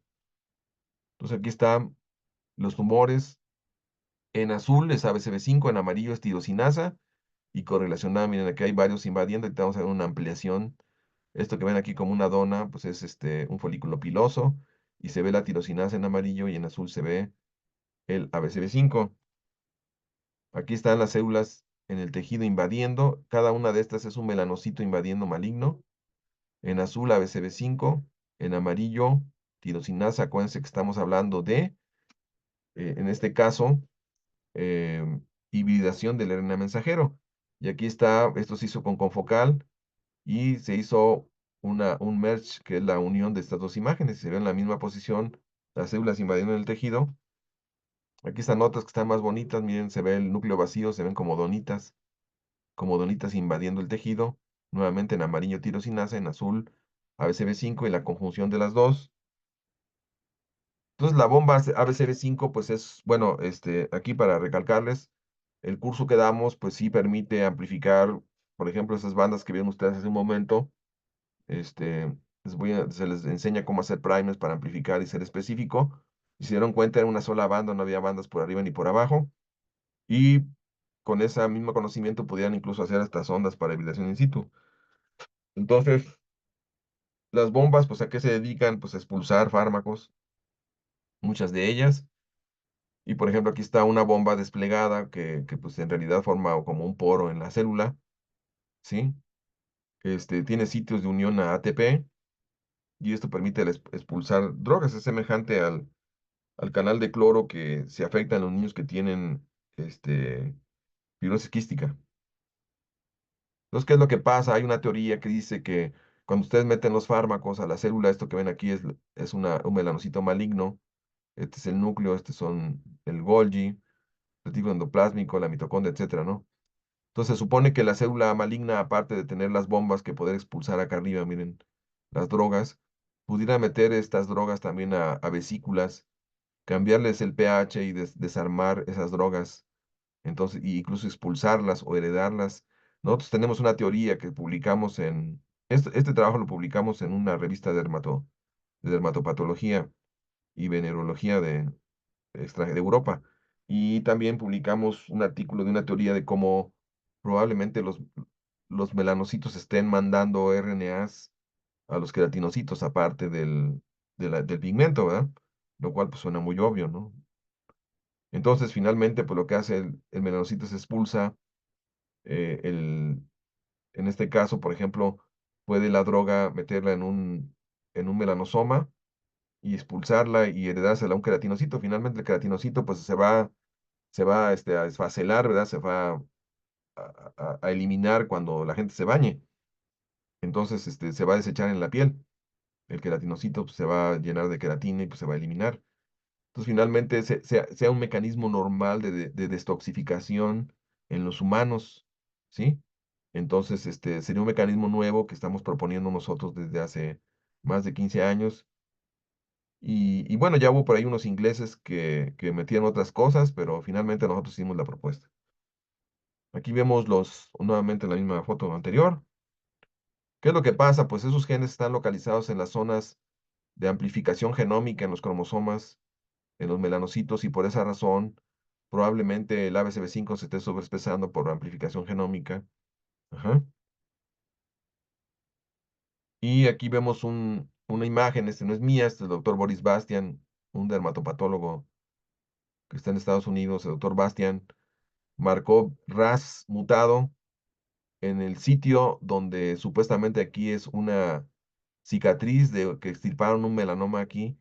Entonces aquí están los tumores. En azul es ABCB5, en amarillo es tirosinasa y correlacionada. Miren, aquí hay varios invadiendo. Ahorita vamos a ver una ampliación. Esto que ven aquí como una dona, pues es un folículo piloso y se ve la tirosinasa en amarillo y en azul se ve el ABCB5. Aquí están las células en el tejido invadiendo. Cada una de estas es un melanocito invadiendo maligno. En azul ABCB5, en amarillo tirosinasa. Acuérdense que estamos hablando en este caso, hibridación del RNA mensajero. Y aquí está, esto se hizo con confocal y se hizo un merge, que es la unión de estas dos imágenes. Se ve en la misma posición las células invadiendo el tejido. Aquí están otras que están más bonitas. Miren, se ve el núcleo vacío, se ven como donitas invadiendo el tejido. Nuevamente en amarillo tirosinasa, en azul ABCB5 y la conjunción de las dos. Entonces la bomba ABCB5, pues es, bueno, aquí para recalcarles, el curso que damos, pues sí permite amplificar, por ejemplo, esas bandas que vieron ustedes hace un momento. Este, se les enseña cómo hacer primers para amplificar y ser específico. Si se dieron cuenta, era una sola banda, no había bandas por arriba ni por abajo. Y con ese mismo conocimiento podían incluso hacer estas ondas para hibridación in situ. Entonces, las bombas, pues, ¿a qué se dedican? Pues a expulsar fármacos, muchas de ellas. Y por ejemplo, aquí está una bomba desplegada que pues en realidad forma como un poro en la célula, ¿sí? Tiene sitios de unión a ATP y esto permite expulsar drogas. Es semejante al canal de cloro que se afecta en los niños que tienen fibrosis quística. Entonces, ¿qué es lo que pasa? Hay una teoría que dice que cuando ustedes meten los fármacos a la célula, esto que ven aquí es un melanocito maligno. Este es el núcleo, este son el Golgi, el retículo endoplásmico, la mitocondria, etcétera, ¿no? Entonces se supone que la célula maligna, aparte de tener las bombas que poder expulsar acá arriba, miren, las drogas, pudiera meter estas drogas también a vesículas, cambiarles el pH y desarmar esas drogas, entonces, y incluso expulsarlas o heredarlas. Nosotros tenemos una teoría que publicamos este trabajo lo publicamos en una revista de dermatopatología y venerología de Europa. Y también publicamos un artículo de una teoría de cómo probablemente los melanocitos estén mandando RNAs a los queratinocitos aparte del pigmento, ¿verdad? Lo cual pues suena muy obvio, ¿no? Entonces, finalmente, pues lo que hace el melanocito es expulsa eh, el, en este caso, por ejemplo, puede la droga meterla en un melanosoma y expulsarla y heredársela a un queratinocito. Finalmente, el queratinocito pues se va a desfacelar, ¿verdad? Se va a eliminar cuando la gente se bañe. Entonces, se va a desechar en la piel. El queratinocito pues, se va a llenar de queratina y pues se va a eliminar. Entonces, finalmente, sea un mecanismo normal de destoxificación en los humanos, ¿sí? Entonces, sería un mecanismo nuevo que estamos proponiendo nosotros desde hace más de 15 años. Y bueno, ya hubo por ahí unos ingleses que metían otras cosas, pero finalmente nosotros hicimos la propuesta. Aquí vemos nuevamente la misma foto anterior. ¿Qué es lo que pasa? Pues esos genes están localizados en las zonas de amplificación genómica en los cromosomas, en los melanocitos, y por esa razón probablemente el ABCB5 se esté sobreexpresando por amplificación genómica. Ajá. Y aquí vemos una imagen, este no es mía, este es el doctor Boris Bastian, un dermatopatólogo que está en Estados Unidos. El doctor Bastian marcó RAS mutado en el sitio donde supuestamente aquí es una cicatriz de que extirparon un melanoma aquí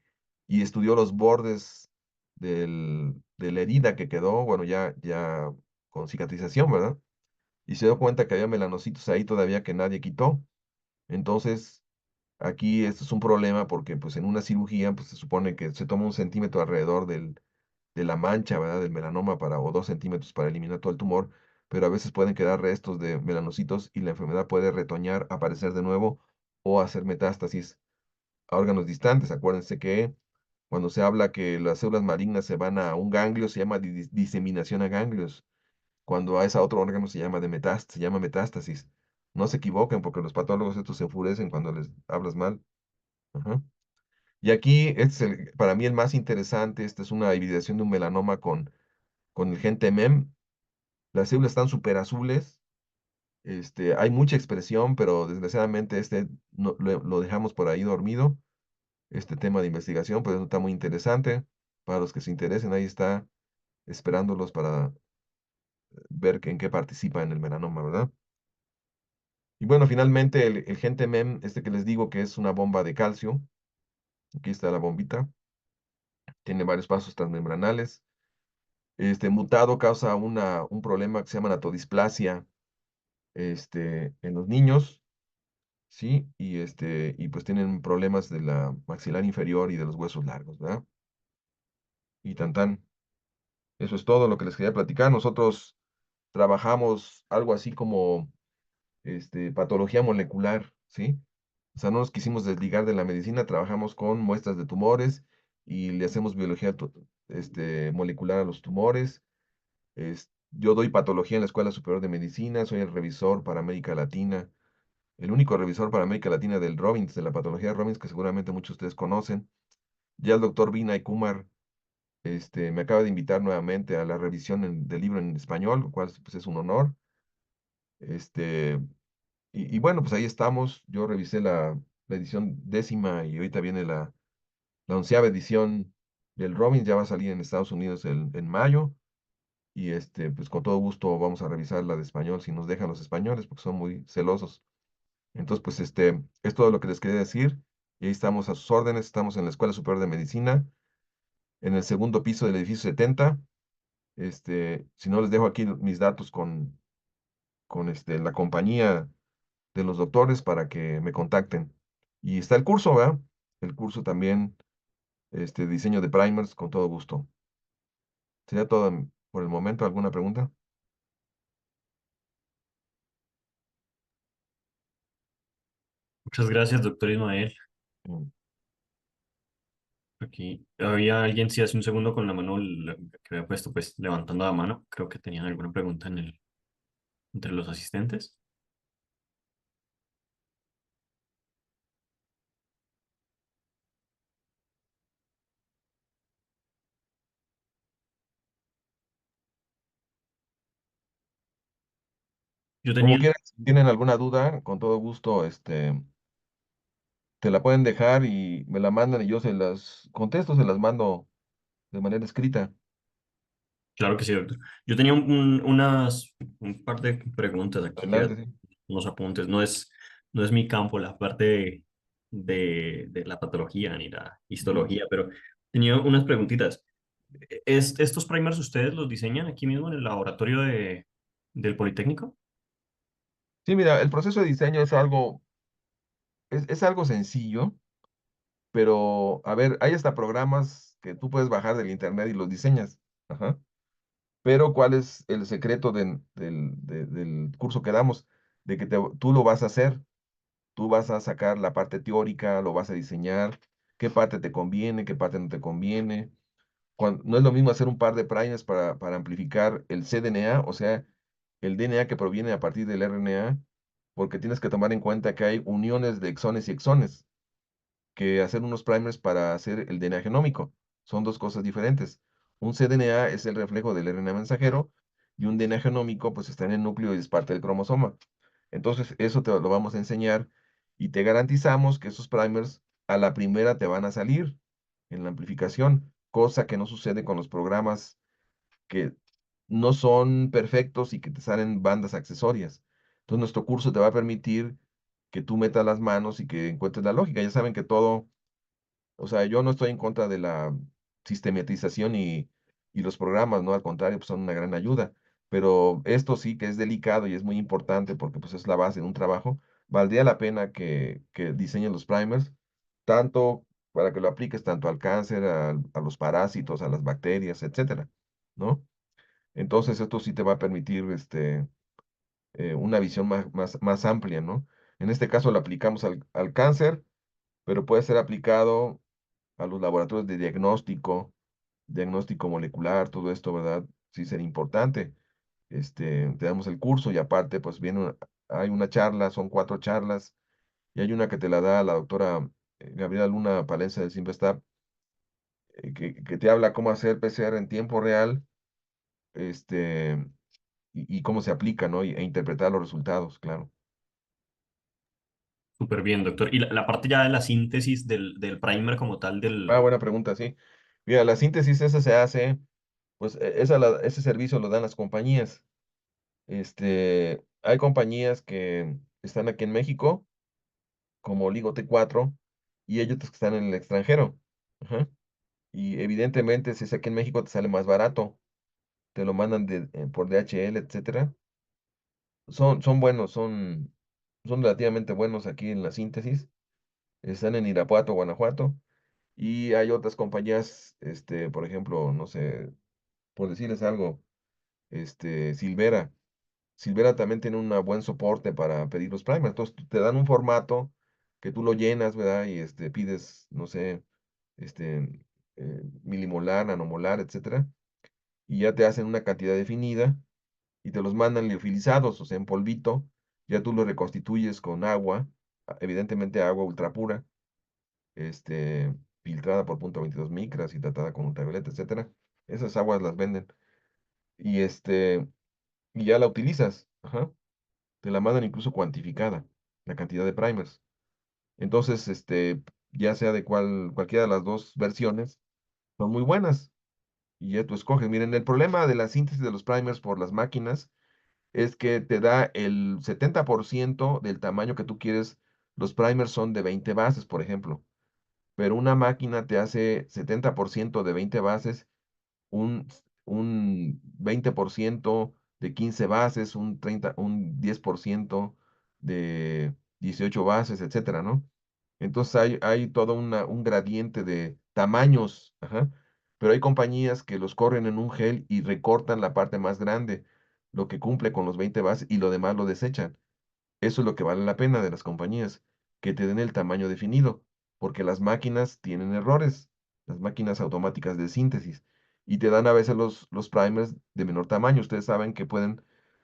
y estudió los bordes de la herida que quedó, bueno, ya con cicatrización, ¿verdad? Y se dio cuenta que había melanocitos ahí todavía que nadie quitó. Entonces, aquí esto es un problema porque pues en una cirugía pues se supone que se toma 1 centímetro alrededor de la mancha, ¿verdad? Del melanoma o 2 centímetros para eliminar todo el tumor, pero a veces pueden quedar restos de melanocitos y la enfermedad puede retoñar, aparecer de nuevo o hacer metástasis a órganos distantes. Acuérdense que cuando se habla que las células malignas se van a un ganglio, se llama diseminación a ganglios. Cuando a ese otro órgano se llama metástasis. No se equivoquen porque los patólogos estos se enfurecen cuando les hablas mal. Ajá. Y aquí, este es para mí el más interesante. Esta es una hibridación de un melanoma con el gen TEMEM. Las células están súper azules. Hay mucha expresión, pero desgraciadamente lo dejamos por ahí dormido. Este tema de investigación, pues está muy interesante. Para los que se interesen, ahí está esperándolos para ver en qué participa en el melanoma, ¿verdad? Y bueno, finalmente el gen TEMEM, que les digo que es una bomba de calcio. Aquí está la bombita. Tiene varios pasos transmembranales. Mutado causa un problema que se llama natodisplasia en los niños, ¿sí? Y pues tienen problemas de la maxilar inferior y de los huesos largos, ¿verdad? Y tan tan. Eso es todo lo que les quería platicar. Nosotros trabajamos algo así como patología molecular, ¿sí? O sea, no nos quisimos desligar de la medicina, trabajamos con muestras de tumores y le hacemos biología molecular a los tumores. Yo doy patología en la Escuela Superior de Medicina, soy el revisor para América Latina, el único revisor para América Latina del Robbins, de la patología de Robbins, que seguramente muchos de ustedes conocen. Ya el doctor Vinay Kumar Me acaba de invitar nuevamente a la revisión del libro en español, lo cual pues, es un honor. Este, y bueno, pues ahí estamos. Yo revisé la edición décima y ahorita viene la onceava edición del Robbins, ya va a salir en Estados Unidos en mayo. Y pues con todo gusto vamos a revisar la de español si nos dejan los españoles, porque son muy celosos. Entonces, pues es todo lo que les quería decir. Y ahí estamos a sus órdenes. Estamos en la Escuela Superior de Medicina, en el segundo piso del edificio 70. Si no, les dejo aquí mis datos con la compañía de los doctores para que me contacten. Y está el curso, ¿verdad? El curso también, diseño de primers, con todo gusto. ¿Sería todo por el momento? ¿Alguna pregunta? Muchas gracias, doctor Ismael. Mm. Aquí había alguien, sí, hace un segundo con la mano que había puesto, pues levantando la mano. Creo que tenían alguna pregunta entre los asistentes. Yo Como tenía, quieras, si tienen alguna duda, con todo gusto, te la pueden dejar y me la mandan y yo se las contesto, se las mando de manera escrita. claro que sí, doctor. Yo tenía un par de preguntas aquí, Adelante, sí. unos apuntes. No es mi campo, la parte de la patología ni la Ujú. histología, pero tenía unas preguntitas. ¿Estos primers ustedes los diseñan aquí mismo en el laboratorio del Politécnico? Sí, mira, el proceso de diseño es algo sencillo, pero a ver, hay hasta programas que tú puedes bajar del internet y los diseñas. Ajá. Pero ¿cuál es el secreto del curso que damos? De que tú lo vas a hacer, tú vas a sacar la parte teórica, lo vas a diseñar, qué parte te conviene, qué parte no te conviene. No es lo mismo hacer un par de primers para amplificar el cDNA, o sea, el DNA que proviene a partir del RNA, porque tienes que tomar en cuenta que hay uniones de exones y exones, que hacer unos primers para hacer el DNA genómico. Son dos cosas diferentes. Un cDNA es el reflejo del RNA mensajero y un DNA genómico pues está en el núcleo y es parte del cromosoma. Entonces, eso te lo vamos a enseñar y te garantizamos que esos primers a la primera te van a salir en la amplificación, cosa que no sucede con los programas que no son perfectos y que te salen bandas accesorias. Entonces, nuestro curso te va a permitir que tú metas las manos y que encuentres la lógica. Ya saben que todo, o sea, yo no estoy en contra de la sistematización y los programas, ¿no? Al contrario, pues son una gran ayuda. Pero esto sí que es delicado y es muy importante porque pues es la base de un trabajo. Valdría la pena que diseñes los primers, tanto para que lo apliques tanto al cáncer, a los parásitos, a las bacterias, etcétera, ¿no? Entonces esto sí te va a permitir una visión más amplia, ¿no? En este caso lo aplicamos al cáncer, pero puede ser aplicado a los laboratorios de diagnóstico molecular, todo esto, ¿verdad? Sí sería importante. Te damos el curso y aparte, pues hay una charla, son 4 charlas, y hay una que te la da la doctora Gabriela Luna Palencia del CIMBESTAB, que te habla cómo hacer PCR en tiempo real, este, y cómo se aplica, ¿no? E interpretar los resultados, claro. Súper bien, doctor. Y la parte ya de la síntesis del primer como tal Ah, del... buena pregunta, sí. Mira, la síntesis esa se hace, pues ese servicio lo dan las compañías. Hay compañías que están aquí en México, como Oligo T4, y ellos que están en el extranjero. Ajá. Y evidentemente, si es aquí en México, te sale más barato. Te lo mandan por DHL, etcétera. Son buenos, son relativamente buenos aquí en la síntesis. Están en Irapuato, Guanajuato. Y hay otras compañías, por ejemplo, no sé, por decirles algo, Silvera. Silvera también tiene un buen soporte para pedir los primers. Entonces te dan un formato que tú lo llenas, ¿verdad? Y pides, no sé, milimolar, nanomolar, etcétera. Y ya te hacen una cantidad definida y te los mandan liofilizados, o sea, en polvito. Ya tú los reconstituyes con agua, evidentemente agua ultra pura. filtrada por punto 22 micras y tratada con ultravioleta, etcétera. Esas aguas las venden. Y y ya la utilizas. Ajá. Te la mandan incluso cuantificada, la cantidad de primers. Entonces, ya sea de cualquiera de las dos versiones, son muy buenas. Y ya tú escoges. Miren, el problema de la síntesis de los primers por las máquinas es que te da el 70% del tamaño que tú quieres. Los primers son de 20 bases, por ejemplo, pero una máquina te hace 70% de 20 bases, un, un 20% de 15 bases, un 10% de 18 bases, etcétera, ¿no? Entonces hay todo un gradiente de tamaños, ajá, pero hay compañías que los corren en un gel y recortan la parte más grande, lo que cumple con los 20 bases y lo demás lo desechan. Eso es lo que vale la pena de las compañías, que te den el tamaño definido, porque las máquinas tienen errores, las máquinas automáticas de síntesis, y te dan a veces los primers de menor tamaño. Ustedes saben que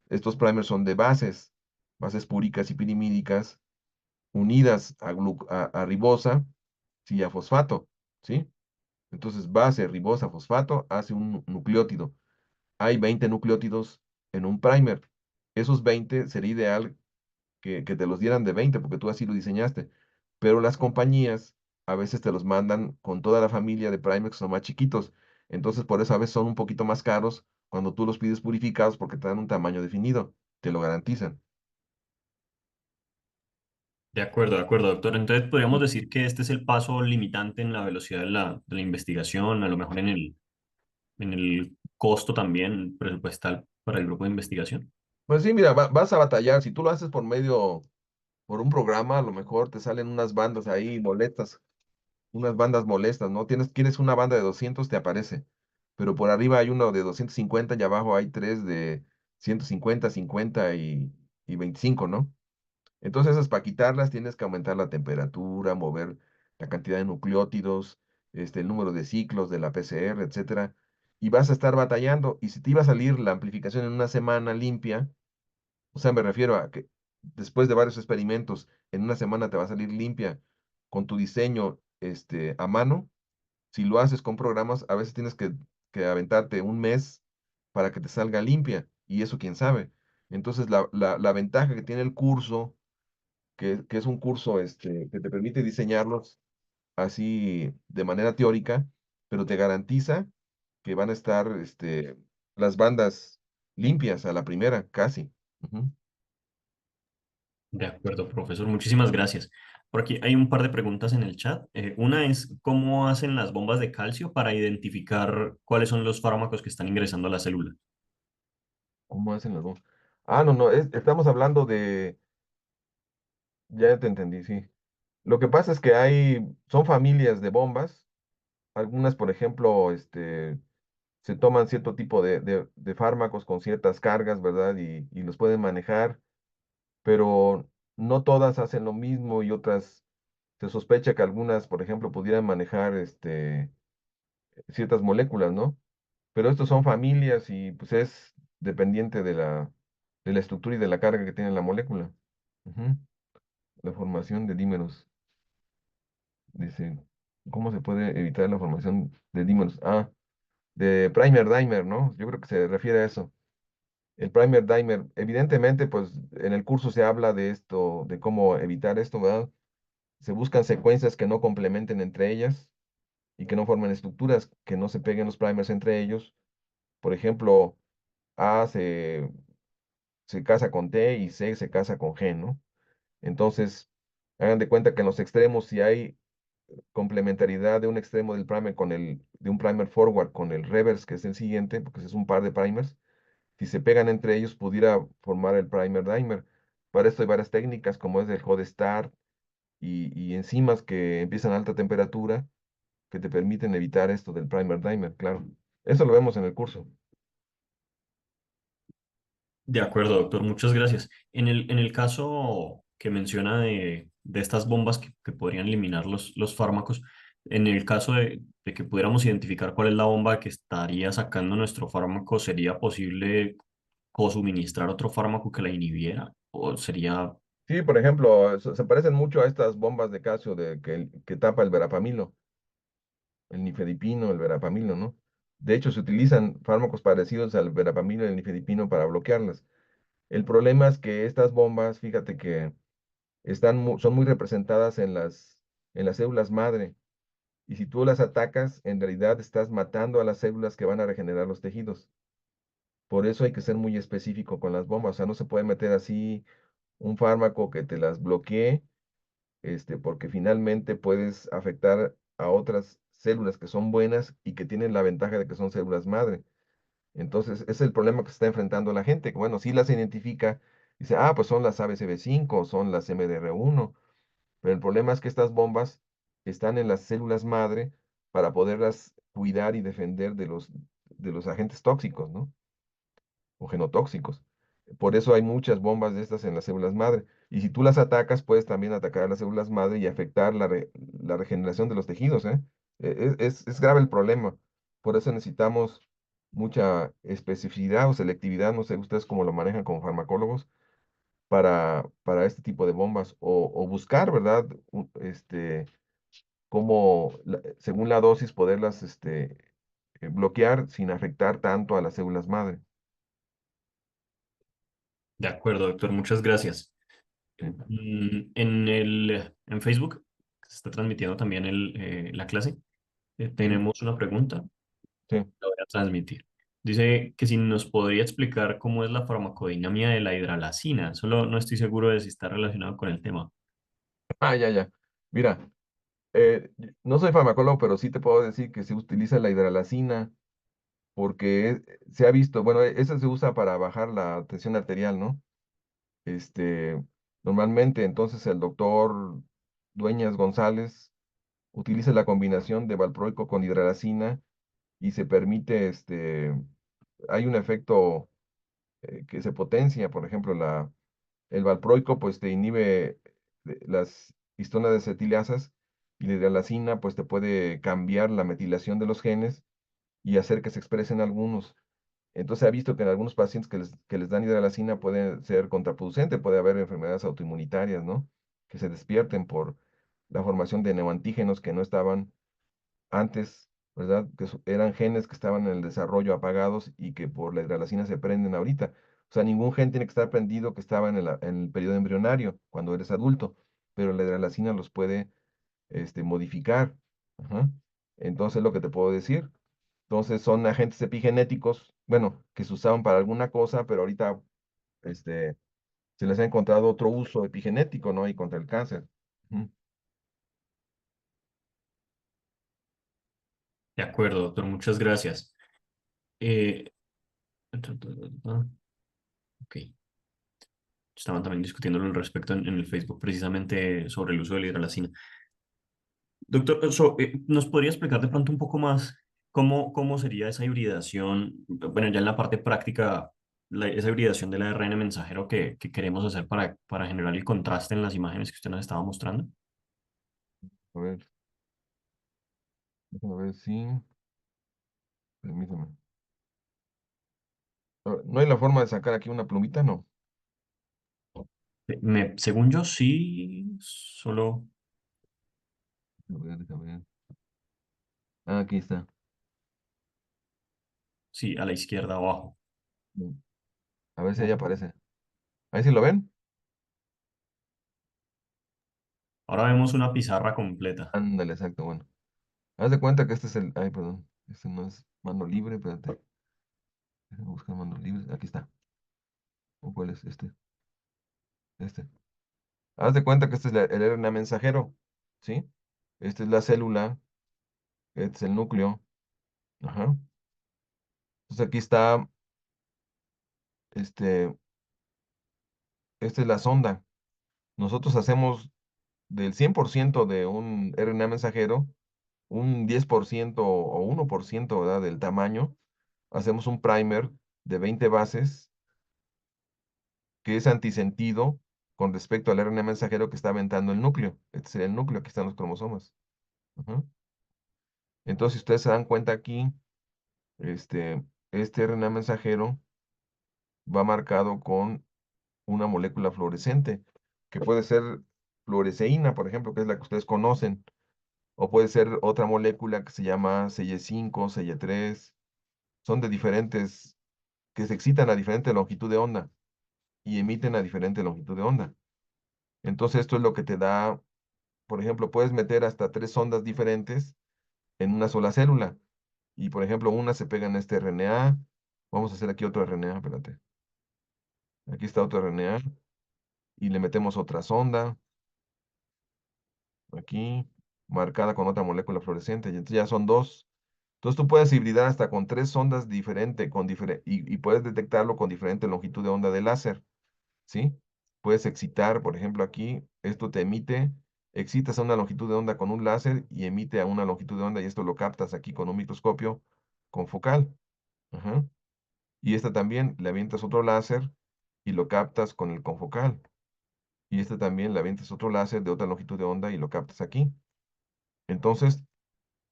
estos primers son de bases púricas y pirimídicas, unidas a ribosa y a fosfato, ¿sí? Entonces, base, ribosa, fosfato hace un nucleótido. Hay 20 nucleótidos en un primer. Esos 20 sería ideal que te los dieran de 20 porque tú así lo diseñaste. Pero las compañías a veces te los mandan con toda la familia de primers que son más chiquitos. Entonces, por eso a veces son un poquito más caros cuando tú los pides purificados porque te dan un tamaño definido. Te lo garantizan. De acuerdo, doctor. Entonces podríamos decir que este es el paso limitante en la velocidad de la investigación, a lo mejor en el costo también presupuestal para el grupo de investigación. Pues sí, mira, vas a batallar. Si tú lo haces por un programa, a lo mejor te salen unas bandas ahí molestas, unas bandas molestas, ¿no? Quieres una banda de 200, te aparece, pero por arriba hay uno de 250 y abajo hay tres de 150, 50 y 25, ¿no? Entonces, esas para quitarlas tienes que aumentar la temperatura, mover la cantidad de nucleótidos, el número de ciclos de la PCR, etcétera, y vas a estar batallando. Y si te iba a salir la amplificación en una semana limpia, o sea, me refiero a que después de varios experimentos, en una semana te va a salir limpia con tu diseño, a mano. Si lo haces con programas, a veces tienes que aventarte un mes para que te salga limpia, y eso quién sabe. Entonces, la ventaja que tiene el curso, que es un curso que te permite diseñarlos así de manera teórica, pero te garantiza que van a estar las bandas limpias a la primera, casi. Ujú. De acuerdo, profesor. Muchísimas gracias. Por aquí hay un par de preguntas en el chat. Una es, ¿cómo hacen las bombas de calcio para identificar cuáles son los fármacos que están ingresando a la célula? ¿Cómo hacen las dos? Ah, no, no, estamos hablando ya te entendí, sí. Lo que pasa es que son familias de bombas, algunas, por ejemplo, se toman cierto tipo de fármacos con ciertas cargas, ¿verdad? Y los pueden manejar, pero no todas hacen lo mismo y otras, se sospecha que algunas, por ejemplo, pudieran manejar, ciertas moléculas, ¿no? Pero estos son familias y pues es dependiente de la estructura y de la carga que tiene la molécula. Ujú. La formación de dímeros. Dice, ¿cómo se puede evitar la formación de dímeros? Ah, de primer-dimer, ¿no? Yo creo que se refiere a eso. El primer-dimer, evidentemente, pues en el curso se habla de esto, de cómo evitar esto, ¿verdad? Se buscan secuencias que no complementen entre ellas y que no formen estructuras, que no se peguen los primers entre ellos. Por ejemplo, A se casa con T y C se casa con G, ¿no? Entonces, hagan de cuenta que en los extremos, si hay complementariedad de un extremo del primer de un primer forward con el reverse, que es el siguiente, porque es un par de primers, si se pegan entre ellos, pudiera formar el primer dimer. Para esto hay varias técnicas, como es el hot start y enzimas que empiezan a alta temperatura, que te permiten evitar esto del primer dimer, claro. Eso lo vemos en el curso. De acuerdo, doctor. Muchas gracias. En el caso que menciona de estas bombas que podrían eliminar los fármacos, en el caso de que pudiéramos identificar cuál es la bomba que estaría sacando nuestro fármaco, ¿sería posible co-suministrar otro fármaco que la inhibiera? ¿O sería... Sí, por ejemplo, se parecen mucho a estas bombas de calcio que tapa el verapamilo. el nifedipino, el verapamilo, ¿no? De hecho, se utilizan fármacos parecidos al verapamilo y el nifedipino para bloquearlas. El problema es que estas bombas, fíjate que son muy representadas en las células madre. Y si tú las atacas, en realidad estás matando a las células que van a regenerar los tejidos. Por eso hay que ser muy específico con las bombas. O sea, no se puede meter así un fármaco que te las bloquee, porque finalmente puedes afectar a otras células que son buenas y que tienen la ventaja de que son células madre. Entonces, ese es el problema que se está enfrentando la gente, que bueno, si las identifica, dice, ah, pues son las ABCB5, son las MDR1, pero el problema es que estas bombas están en las células madre para poderlas cuidar y defender de los agentes tóxicos, ¿no? O genotóxicos. Por eso hay muchas bombas de estas en las células madre. Y si tú las atacas, puedes también atacar a las células madre y afectar la regeneración de los tejidos, ¿eh? Es grave el problema. Por eso necesitamos mucha especificidad o selectividad, no sé ustedes cómo lo manejan como farmacólogos, para este tipo de bombas. O buscar, ¿verdad? Cómo, según la dosis, poderlas bloquear sin afectar tanto a las células madre. De acuerdo, doctor, muchas gracias. Sí, En Facebook se está transmitiendo también la clase. ujú, Tenemos una pregunta, sí. la voy a transmitir. Dice que si nos podría explicar cómo es la farmacodinámica de la hidralazina. Solo no estoy seguro de si está relacionado con el tema. Ah, ya, ya. Mira, no soy farmacólogo, pero sí te puedo decir que se utiliza la hidralazina porque se ha visto, bueno, esa se usa para bajar la tensión arterial, ¿no? Este, Normalmente, entonces, el doctor Dueñas González utiliza la combinación de valproico con hidralazina y se permite, hay un efecto que se potencia, por ejemplo, el valproico pues te inhibe las histonas desetilazas y la hidralazina pues te puede cambiar la metilación de los genes y hacer que se expresen algunos. Entonces se ha visto que en algunos pacientes que les dan hidralazina puede ser contraproducente, puede haber enfermedades autoinmunitarias, ¿no? Que se despierten por la formación de neoantígenos que no estaban antes, ¿verdad? Eran genes que estaban en el desarrollo apagados y que por la hidralacina se prenden ahorita. O sea, ningún gen tiene que estar prendido que estaba en el periodo embrionario, cuando eres adulto, pero la hidralacina los puede, modificar. Ajá. Entonces, lo que te puedo decir. Entonces, son agentes epigenéticos, bueno, que se usaban para alguna cosa, pero ahorita, este, se les ha encontrado otro uso epigenético, ¿no? Y contra el cáncer. Ujú. De acuerdo, doctor, muchas gracias. Eh, ok. Estaban también discutiéndolo al respecto en el Facebook precisamente sobre el uso de la hidralacina. Doctor, ¿nos podría explicar de pronto un poco más cómo sería esa hibridación? Bueno, ya en la parte práctica, esa hibridación del ARN mensajero que queremos hacer para generar el contraste en las imágenes que usted nos estaba mostrando. A ver, déjame ver si, permítame. No hay la forma de sacar aquí una plumita, no. Según yo, sí, solo, Déjame ver. Ah, aquí está. sí, a la izquierda abajo. Mm. A ver si ahí aparece. Ahí sí lo ven. Ahora vemos una pizarra completa. Ándale, exacto, bueno. Haz de cuenta que este es el. Ay, perdón. Este no es mano libre, espérate. Déjame buscar mano libre. Aquí está. ¿O cuál es este? Este. Haz de cuenta que este es el RNA mensajero. ¿Sí? Esta es la célula. Este es el núcleo. Ajá. Entonces aquí está. Este. Esta es la sonda. Nosotros hacemos del 100% de un RNA mensajero, un 10% o 1%, ¿verdad? Del tamaño, hacemos un primer de 20 bases que es antisentido con respecto al RNA mensajero que está aventando el núcleo. Este sería el núcleo, aquí están los cromosomas. Ujú. Entonces, si ustedes se dan cuenta aquí, este RNA mensajero va marcado con una molécula fluorescente, que puede ser fluoresceína, por ejemplo, que es la que ustedes conocen, o puede ser otra molécula que se llama CY5, CY3, son de diferentes, que se excitan a diferente longitud de onda y emiten a diferente longitud de onda. Entonces esto es lo que te da, por ejemplo, puedes meter hasta tres ondas diferentes en una sola célula. Y por ejemplo, una se pega en este RNA. Vamos a hacer aquí otro RNA, espérate. Aquí está otro RNA y le metemos otra sonda aquí, marcada con otra molécula fluorescente. Y entonces ya son dos. Entonces tú puedes hibridar hasta con tres ondas diferentes y puedes detectarlo con diferente longitud de onda de láser, ¿sí? Puedes excitar, por ejemplo, aquí, esto te emite, excitas a una longitud de onda con un láser y emite a una longitud de onda y esto lo captas aquí con un microscopio confocal. Ajá. Y esta también le avientas otro láser y lo captas con el confocal. Y esta también le avientas otro láser de otra longitud de onda y lo captas aquí. Entonces,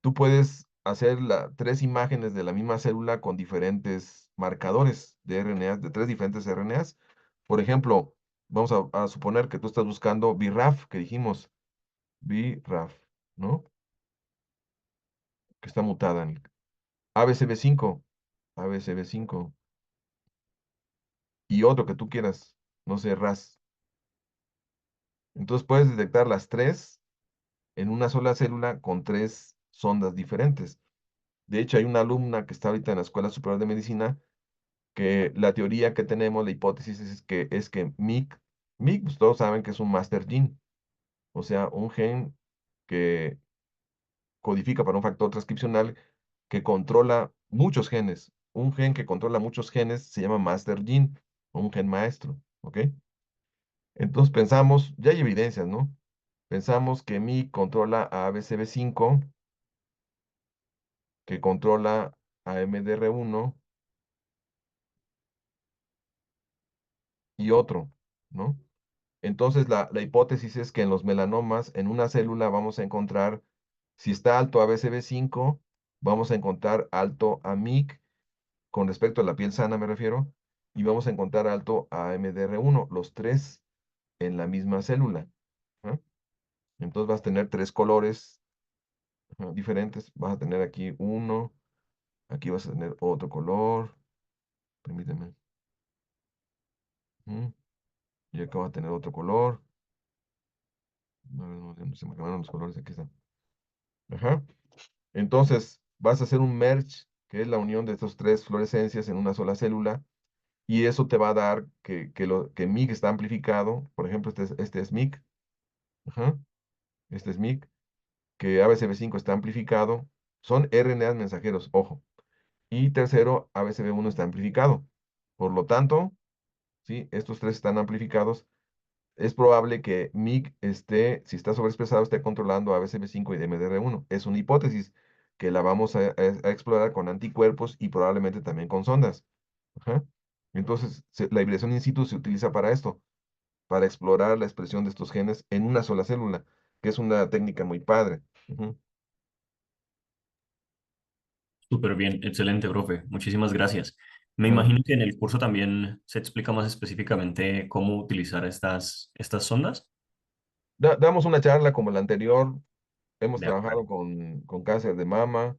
tú puedes hacer tres imágenes de la misma célula con diferentes marcadores de RNAs, de tres diferentes RNAs. Por ejemplo, vamos a suponer que tú estás buscando BRAF, que dijimos, BRAF, ¿no? Que está mutada en ABCB5, ABCB5, y otro que tú quieras, no sé, RAS. Entonces puedes detectar las tres en una sola célula con tres sondas diferentes. De hecho, hay una alumna que está ahorita en la Escuela Superior de Medicina que la teoría que tenemos, la hipótesis es que MYC, pues todos saben que es un master gene, o sea, un gen que codifica para un factor transcripcional que controla muchos genes. Un gen que controla muchos genes se llama master gene, o un gen maestro, ¿ok? Entonces pensamos, ya hay evidencias, ¿no? Pensamos que MYC controla a ABCB5, que controla a MDR1 y otro, ¿no? Entonces, la hipótesis es que en los melanomas, en una célula vamos a encontrar, si está alto a BCB5, vamos a encontrar alto a MYC, con respecto a la piel sana me refiero, y vamos a encontrar alto a MDR1, los tres en la misma célula. ¿Ah? Entonces vas a tener tres colores diferentes. Vas a tener aquí uno, aquí vas a tener otro color, permíteme. Ujú, y acá va a tener otro color. No, no, no, se me acabaron los colores, aquí están. Ajá. Entonces, vas a hacer un merge, que es la unión de estas tres fluorescencias en una sola célula, y eso te va a dar que MYC está amplificado. Por ejemplo, este es MYC, ajá, este es MYC, que ABCB5 está amplificado. Son RNAs mensajeros, ojo. Y tercero, ABCB1 está amplificado. Por lo tanto, ¿sí? Estos tres están amplificados. Es probable que MYC esté, si está sobreexpresado, esté controlando a BCB5 y DMDR1. Es una hipótesis que la vamos a explorar con anticuerpos y probablemente también con sondas. Ajá. Entonces, la hibridación in situ se utiliza para esto, para explorar la expresión de estos genes en una sola célula, que es una técnica muy padre. Ujú. Súper bien, excelente, profe. Muchísimas gracias. Me Claro. imagino que en el curso también se explica más específicamente cómo utilizar estas sondas. Damos una charla como la anterior. Hemos De acuerdo. trabajado con cáncer de mama.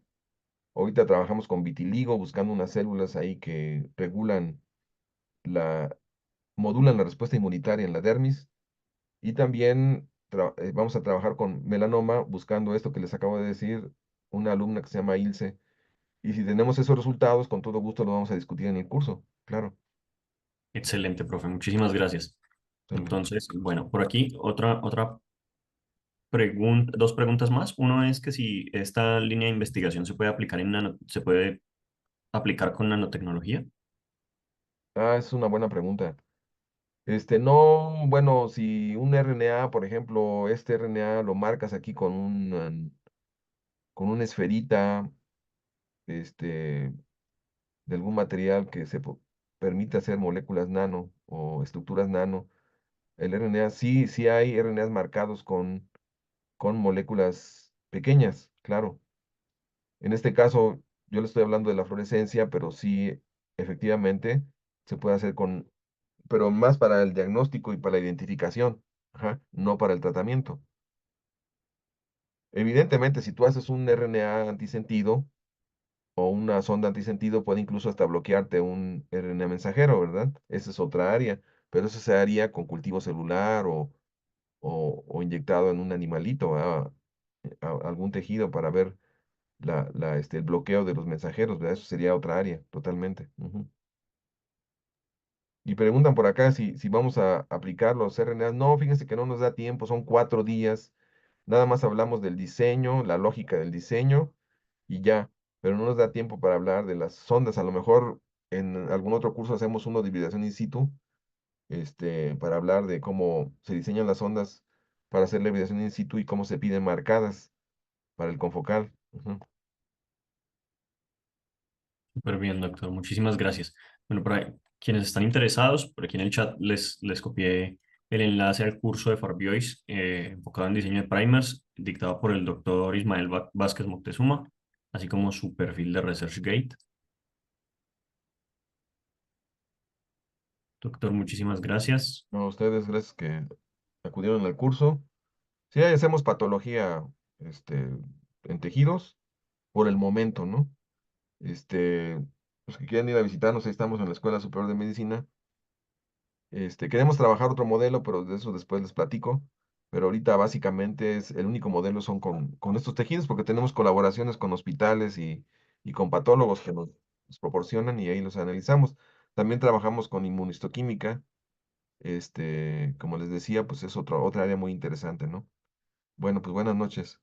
Ahorita trabajamos con vitiligo, buscando unas células ahí que la, modulan la respuesta inmunitaria en la dermis. Y también vamos a trabajar con melanoma, buscando esto que les acabo de decir, una alumna que se llama Ilse. Y si tenemos esos resultados, con todo gusto lo vamos a discutir en el curso. Claro. Excelente, profe. Muchísimas gracias. Sale. Entonces, bueno, por aquí otra pregunta, dos preguntas más. Uno es que si esta línea de investigación se puede aplicar se puede aplicar con nanotecnología. Ah, es una buena pregunta. No, bueno, si un RNA, por ejemplo, este RNA lo marcas aquí con una esferita, este, de algún material que permite hacer moléculas nano o estructuras nano. El RNA, sí hay RNAs marcados con moléculas pequeñas, claro. En este caso, yo le estoy hablando de la fluorescencia, pero sí, efectivamente, se puede hacer pero más para el diagnóstico y para la identificación, ajá, no para el tratamiento. Evidentemente, si tú haces un RNA antisentido o una sonda antisentido, puede incluso hasta bloquearte un RNA mensajero, ¿verdad? Esa es otra área, pero eso se haría con cultivo celular o inyectado en un animalito, algún tejido para ver el bloqueo de los mensajeros, ¿verdad? Eso sería otra área, totalmente. Ujú. Y preguntan por acá si vamos a aplicar los RNAs. No, fíjense que no nos da tiempo, son 4 días. Nada más hablamos del diseño, la lógica del diseño y ya, pero no nos da tiempo para hablar de las sondas. A lo mejor en algún otro curso hacemos uno de hibridación in situ, para hablar de cómo se diseñan las sondas para hacer la hibridación in situ y cómo se piden marcadas para el confocal. Ujú. Súper bien, doctor. Muchísimas gracias. Bueno, para quienes están interesados, por aquí en el chat les copié el enlace al curso de Farbiois enfocado en diseño de primers, dictado por el doctor Ismael Vázquez Moctezuma, así como su perfil de ResearchGate. Doctor, muchísimas gracias. No, a ustedes, gracias que acudieron al curso. Sí, ahí hacemos patología, este, en tejidos por el momento, ¿no? Los que quieran ir a visitarnos, ahí estamos en la Escuela Superior de Medicina. Queremos trabajar otro modelo, pero de eso después les platico. Pero ahorita básicamente es el único modelo son con estos tejidos, porque tenemos colaboraciones con hospitales y con patólogos que nos proporcionan y ahí los analizamos. También trabajamos con inmunistoquímica. Como les decía, pues es otra área muy interesante, ¿no? Bueno, pues buenas noches.